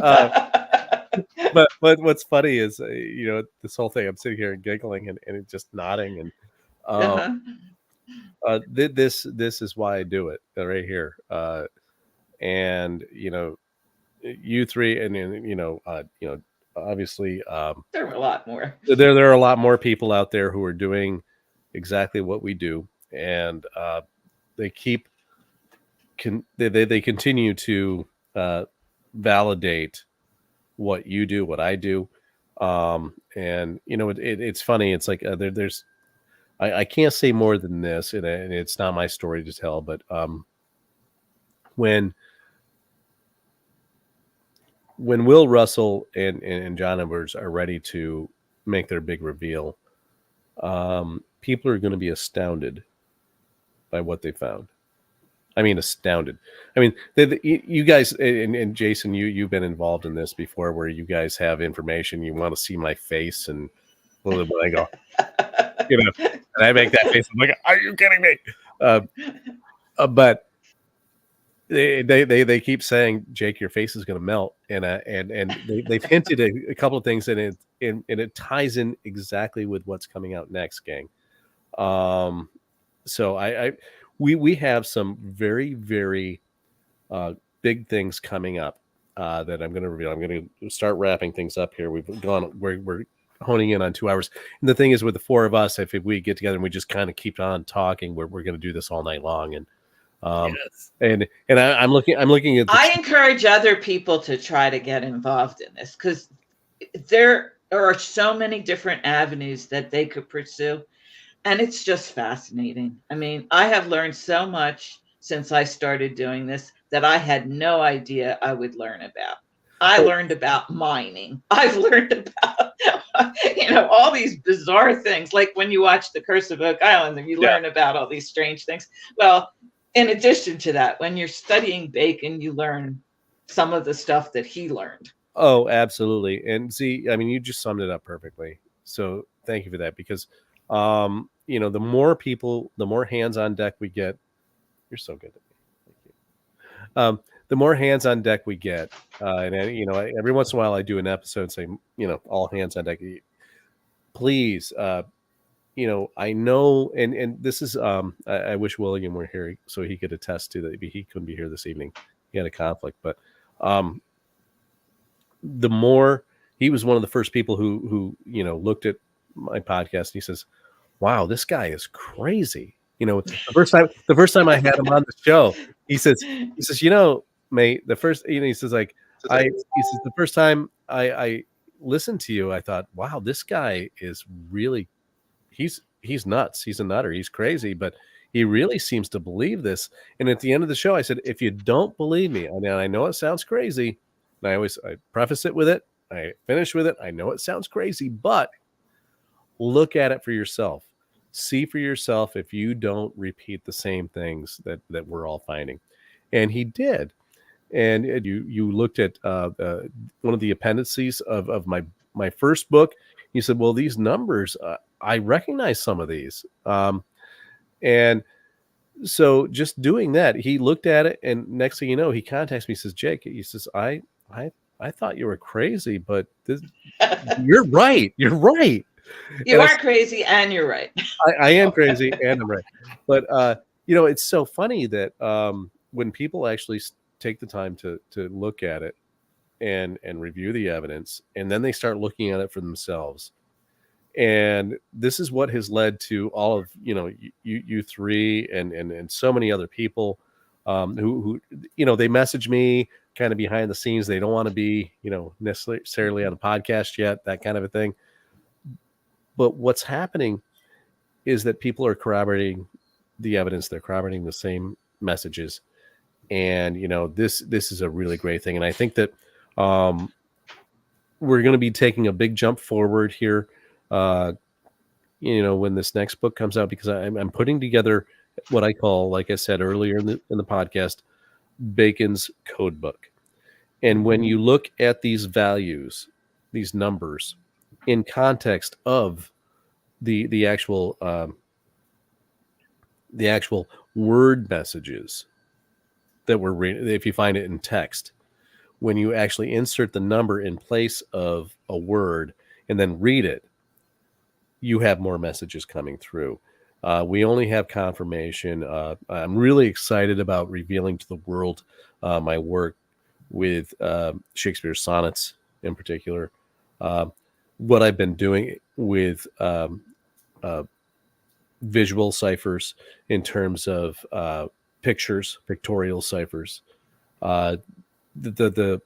but what's funny is this whole thing. I'm sitting here and giggling and just nodding and this is why I do it right here. And you three and obviously there were a lot more. There are a lot more people out there who are doing exactly what we do, and they continue to validate what you do, what I do, and it's funny. It's like I can't say more than this, and it's not my story to tell, but when Will Russell and John Edwards are ready to make their big reveal, people are going to be astounded by what they found. I mean, astounded. I mean, you guys and Jason, you've been involved in this before, where you guys have information. You want to see my face, and when I go, and I make that face. I'm like, "Are you kidding me?" But they keep saying, "Jake, your face is going to melt," and they've hinted a couple of things, and it ties in exactly with what's coming out next, gang. So we have some very, very big things coming up that I'm going to reveal. I'm going to start wrapping things up here. We're honing in on 2 hours. And the thing is, with the four of us, if we get together and we just kind of keep on talking, we're going to do this all night long. And Yes. and I'm looking at I encourage other people to try to get involved in this, because there are so many different avenues that they could pursue. And it's just fascinating. I mean, I have learned so much since I started doing this that I had no idea I would learn about. I learned about mining. I've learned about, all these bizarre things, like when you watch The Curse of Oak Island and you learn about all these strange things. Well, in addition to that, when you're studying Bacon, you learn some of the stuff that he learned. Oh, absolutely. And Zee, I mean, you just summed it up perfectly. So thank you for that, because the more people, the more hands on deck we get. You're so good at me. Thank you. The more hands on deck we get, and every once in a while I do an episode saying, all hands on deck. Please, I know, and this is, I wish William were here so he could attest to that. He couldn't be here this evening. He had a conflict, but the more, he was one of the first people who looked at my podcast and he says, "Wow, this guy is crazy." The first time I had him on the show, he says, mate, the first, he says, like, the first time I listened to you, I thought, wow, this guy is really, he's nuts. He's a nutter. He's crazy, but he really seems to believe this. And at the end of the show, I said, if you don't believe me, I know it sounds crazy, and I preface it with it, I finish with it, I know it sounds crazy, but look at it for yourself. See for yourself if you don't repeat the same things that we're all finding. And he did. And you looked at one of the appendices of my first book. You said, well, these numbers, I recognize some of these. And so just doing that, he looked at it, and next thing you know, he contacts me, says, Jake, he says, I I thought you were crazy, but you're right. You're right. You And are crazy and you're right. I am crazy and I'm right. But, it's so funny that when people actually take the time to look at it and review the evidence, and then they start looking at it for themselves. And this is what has led to all of, you three and so many other people who, they message me kind of behind the scenes. They don't want to be, necessarily on a podcast yet, that kind of a thing. But what's happening is that people are corroborating the evidence. They're corroborating the same messages. And, this is a really great thing. And I think that we're going to be taking a big jump forward here, when this next book comes out, because I'm putting together what I call, like I said earlier in the podcast, Bacon's code book. And when you look at these values, these numbers in context of the actual word messages that we're reading, if you find it in text, when you actually insert the number in place of a word and then read it, you have more messages coming through. We only have confirmation. I'm really excited about revealing to the world my work with Shakespeare's sonnets in particular. What I've been doing with visual ciphers in terms of pictures, pictorial ciphers, the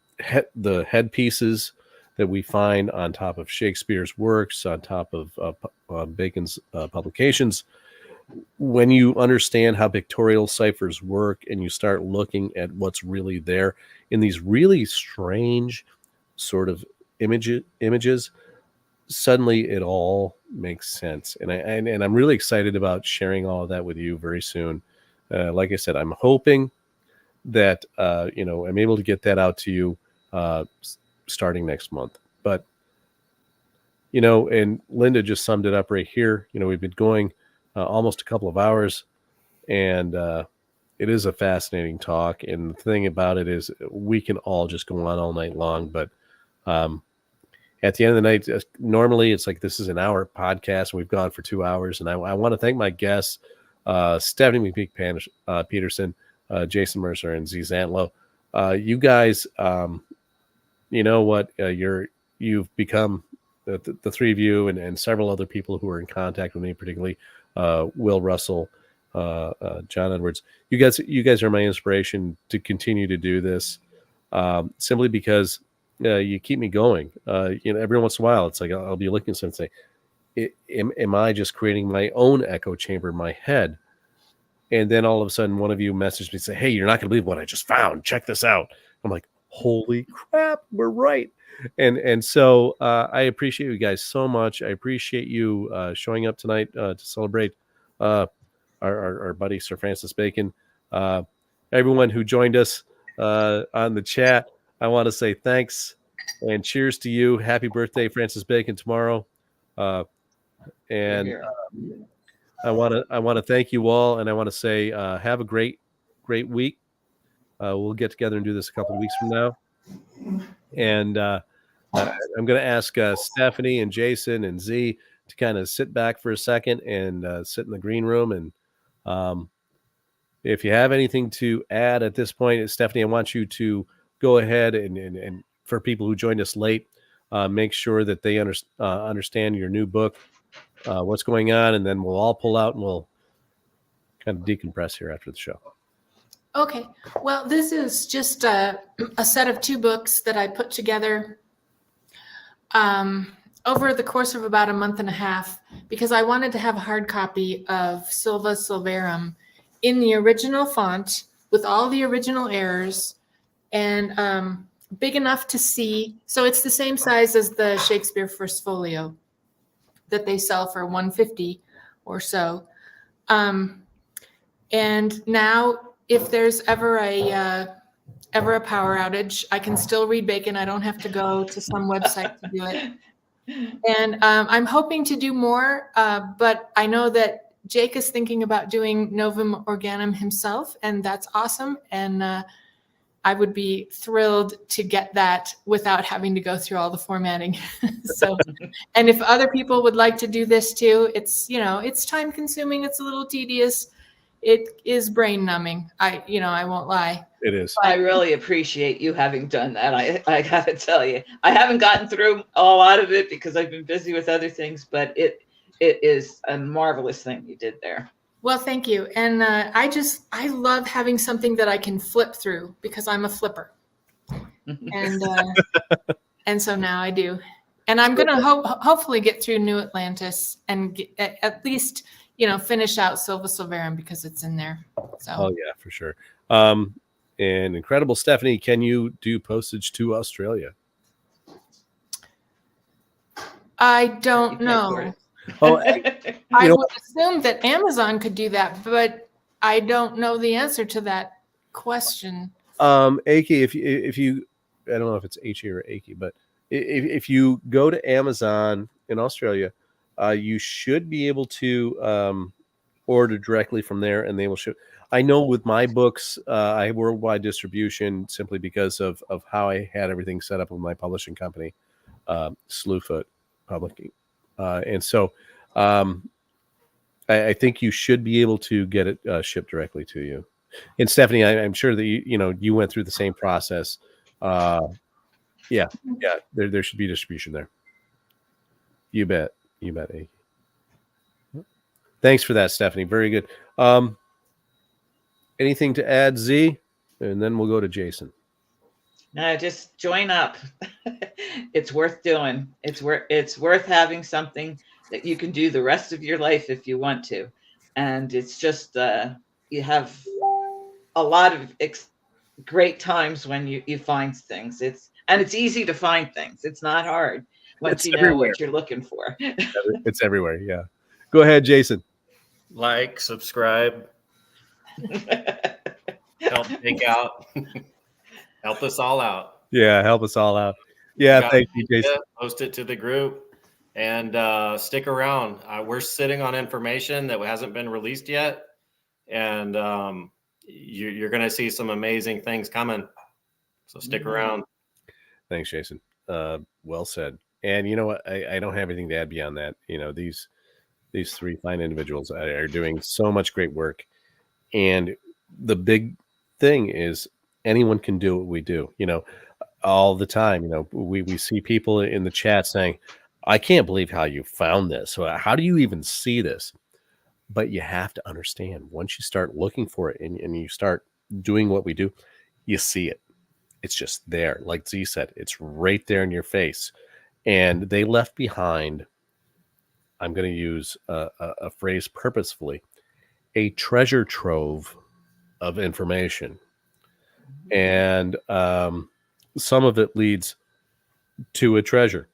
headpieces that we find on top of Shakespeare's works, on top of Bacon's publications. When you understand how pictorial ciphers work and you start looking at what's really there in these really strange sort of images, suddenly it all makes sense. And I'm really excited about sharing all of that with you very soon. Like I said, I'm hoping that, I'm able to get that out to you starting next month. But, and Linda just summed it up right here. We've been going almost a couple of hours, and it is a fascinating talk. And the thing about it is we can all just go on all night long. But at the end of the night, normally it's like this is an hour podcast, and we've gone for 2 hours. And I want to thank my guests, Stephanie McPeak Petersen, Jayson Mercer, and Zee Zantlo. You guys, you know what? You've become the three of you and several other people who are in contact with me, particularly Will Russell, John Edwards. You guys are my inspiration to continue to do this, simply because you keep me going. Every once in a while, it's like I'll be looking at something and say, am I just creating my own echo chamber in my head? And then all of a sudden, one of you messaged me and say, "Hey, you're not going to believe what I just found. Check this out." I'm like, "Holy crap, we're right!" And so I appreciate you guys so much. I appreciate you showing up tonight to celebrate our buddy Sir Francis Bacon. Everyone who joined us on the chat, I want to say thanks and cheers to you. Happy birthday, Francis Bacon, tomorrow. And I want to thank you all, and I want to say have a great week. We'll get together and do this a couple of weeks from now. And I'm going to ask Stephanie and Jayson and Zee to kind of sit back for a second and sit in the green room. And if you have anything to add at this point, Stephanie, I want you to go ahead and for people who joined us late, make sure that they understand your new book, what's going on, and then we'll all pull out and we'll kind of decompress here after the show. Okay. Well, this is just a set of 2 books that I put together over the course of about a month and a half, because I wanted to have a hard copy of Silva Silverum in the original font with all the original errors and big enough to see. So it's the same size as the Shakespeare First Folio that they sell for $150 or so. And now, if there's ever a power outage, I can still read Bacon. I don't have to go to some website to do it. And I'm hoping to do more, but I know that Jake is thinking about doing Novum Organum himself, and that's awesome. And I would be thrilled to get that without having to go through all the formatting. So, and if other people would like to do this too, it's, it's time consuming. It's a little tedious. It is brain numbing. I won't lie. It is. I really appreciate you having done that. I gotta tell you, I haven't gotten through a lot of it because I've been busy with other things, but it is a marvelous thing you did there. Well, thank you. And I love having something that I can flip through because I'm a flipper. And so now I do. And I'm going to hopefully get through New Atlantis and at least, finish out Silva Silverum because it's in there. So. Oh, yeah, for sure. And incredible, Stephanie, can you do postage to Australia? I don't know. Oh, I would assume that Amazon could do that, but I don't know the answer to that question. Aki, if you, I don't know if it's H or Aki, but if you go to Amazon in Australia, you should be able to order directly from there, and they will ship. I know with my books, I have worldwide distribution simply because of how I had everything set up with my publishing company, Slewfoot Publishing. And so I think you should be able to get it shipped directly to you. And Stephanie, I'm sure that you went through the same process. Yeah, there should be distribution there. You bet. Aki. Thanks for that, Stephanie. Very good. Anything to add, Z? And then we'll go to Jayson. No, just join up. It's worth doing. It's worth having something that you can do the rest of your life if you want to. And it's just you have a lot of great times when you find things. It's easy to find things. It's not hard once you know what you're looking for. It's everywhere. Yeah. Go ahead, Jayson. Like, subscribe, help take out, help us all out. Yeah, help us all out. Yeah, thank you, Jayson. Post it to the group and stick around. We're sitting on information that hasn't been released yet, and you're going to see some amazing things coming. So stick around. Thanks, Jayson. Well said. And you know what? I don't have anything to add beyond that. These three fine individuals are doing so much great work. And the big thing is anyone can do what we do, all the time. We see people in the chat saying, I can't believe how you found this. So how do you even see this? But you have to understand, once you start looking for it and you start doing what we do, you see it. It's just there. Like Z said, it's right there in your face. And they left behind, I'm going to use a phrase purposefully, a treasure trove of information. And some of it leads to a treasure.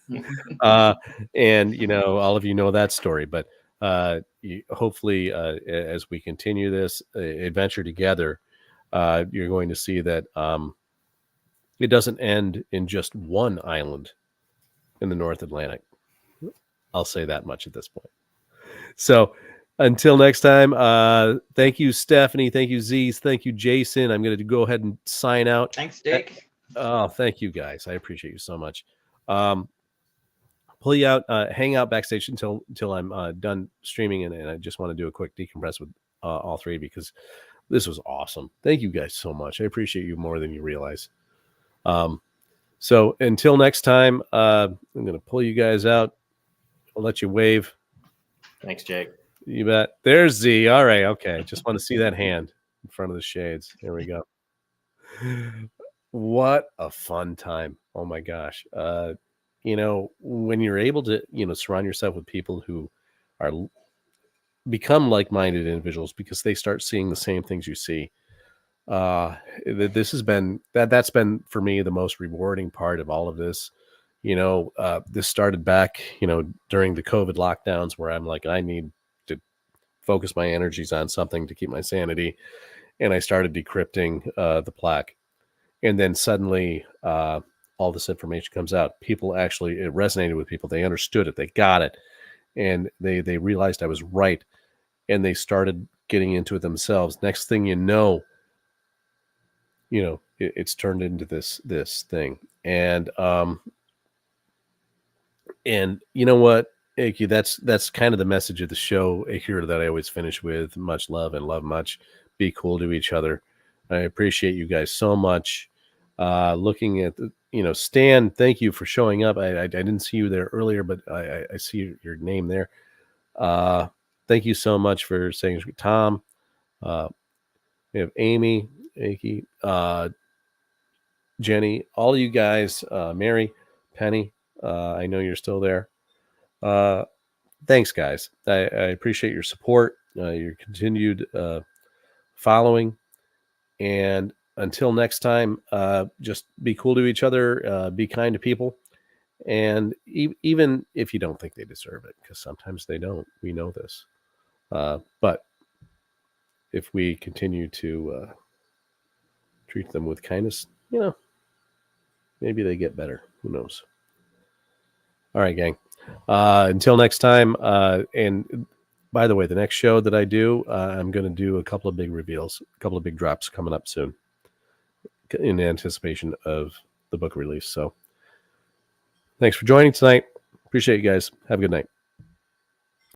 And, all of you know that story. But hopefully, as we continue this adventure together, you're going to see that it doesn't end in just one island in the North Atlantic. I'll say that much at this point. So until next time, thank you, Stephanie. Thank you, Z. Thank you, Jayson. I'm going to go ahead and sign out. Thanks, Dick. Oh, thank you, guys. I appreciate you so much. Pull you out, hang out backstage until I'm done streaming, and I just want to do a quick decompress with all three because this was awesome. Thank you guys so much. I appreciate you more than you realize. So until next time, I'm going to pull you guys out. I'll let you wave. Thanks, Jake. You bet. There's Z. All right. Okay. Just want to see that hand in front of the shades. There we go. What a fun time. Oh my gosh. When you're able to, surround yourself with people who become like-minded individuals because they start seeing the same things you see. This has been that's been for me the most rewarding part of all of this. This started back, during the COVID lockdowns where I'm like, I need to focus my energies on something to keep my sanity. And I started decrypting the plaque. And then suddenly all this information comes out. People actually, it resonated with people. They understood it. They got it. And they realized I was right. And they started getting into it themselves. Next thing you know, it's turned into this thing. And you know what, Aki, that's kind of the message of the show here that I always finish with: much love and love much. Be cool to each other. I appreciate you guys so much. Looking at Stan, thank you for showing up. I didn't see you there earlier, but I see your name there. Thank you so much for saying Tom. We have Amy, Aki, Jenny, all you guys, Mary, Penny. I know you're still there. Thanks, guys. I appreciate your support, your continued following. And until next time, just be cool to each other, be kind to people. And even if you don't think they deserve it, because sometimes they don't, we know this. But if we continue to treat them with kindness, maybe they get better. Who knows? All right, gang. Until next time. And by the way, the next show that I do, I'm going to do a couple of big reveals, a couple of big drops coming up soon in anticipation of the book release. So thanks for joining tonight. Appreciate you guys. Have a good night.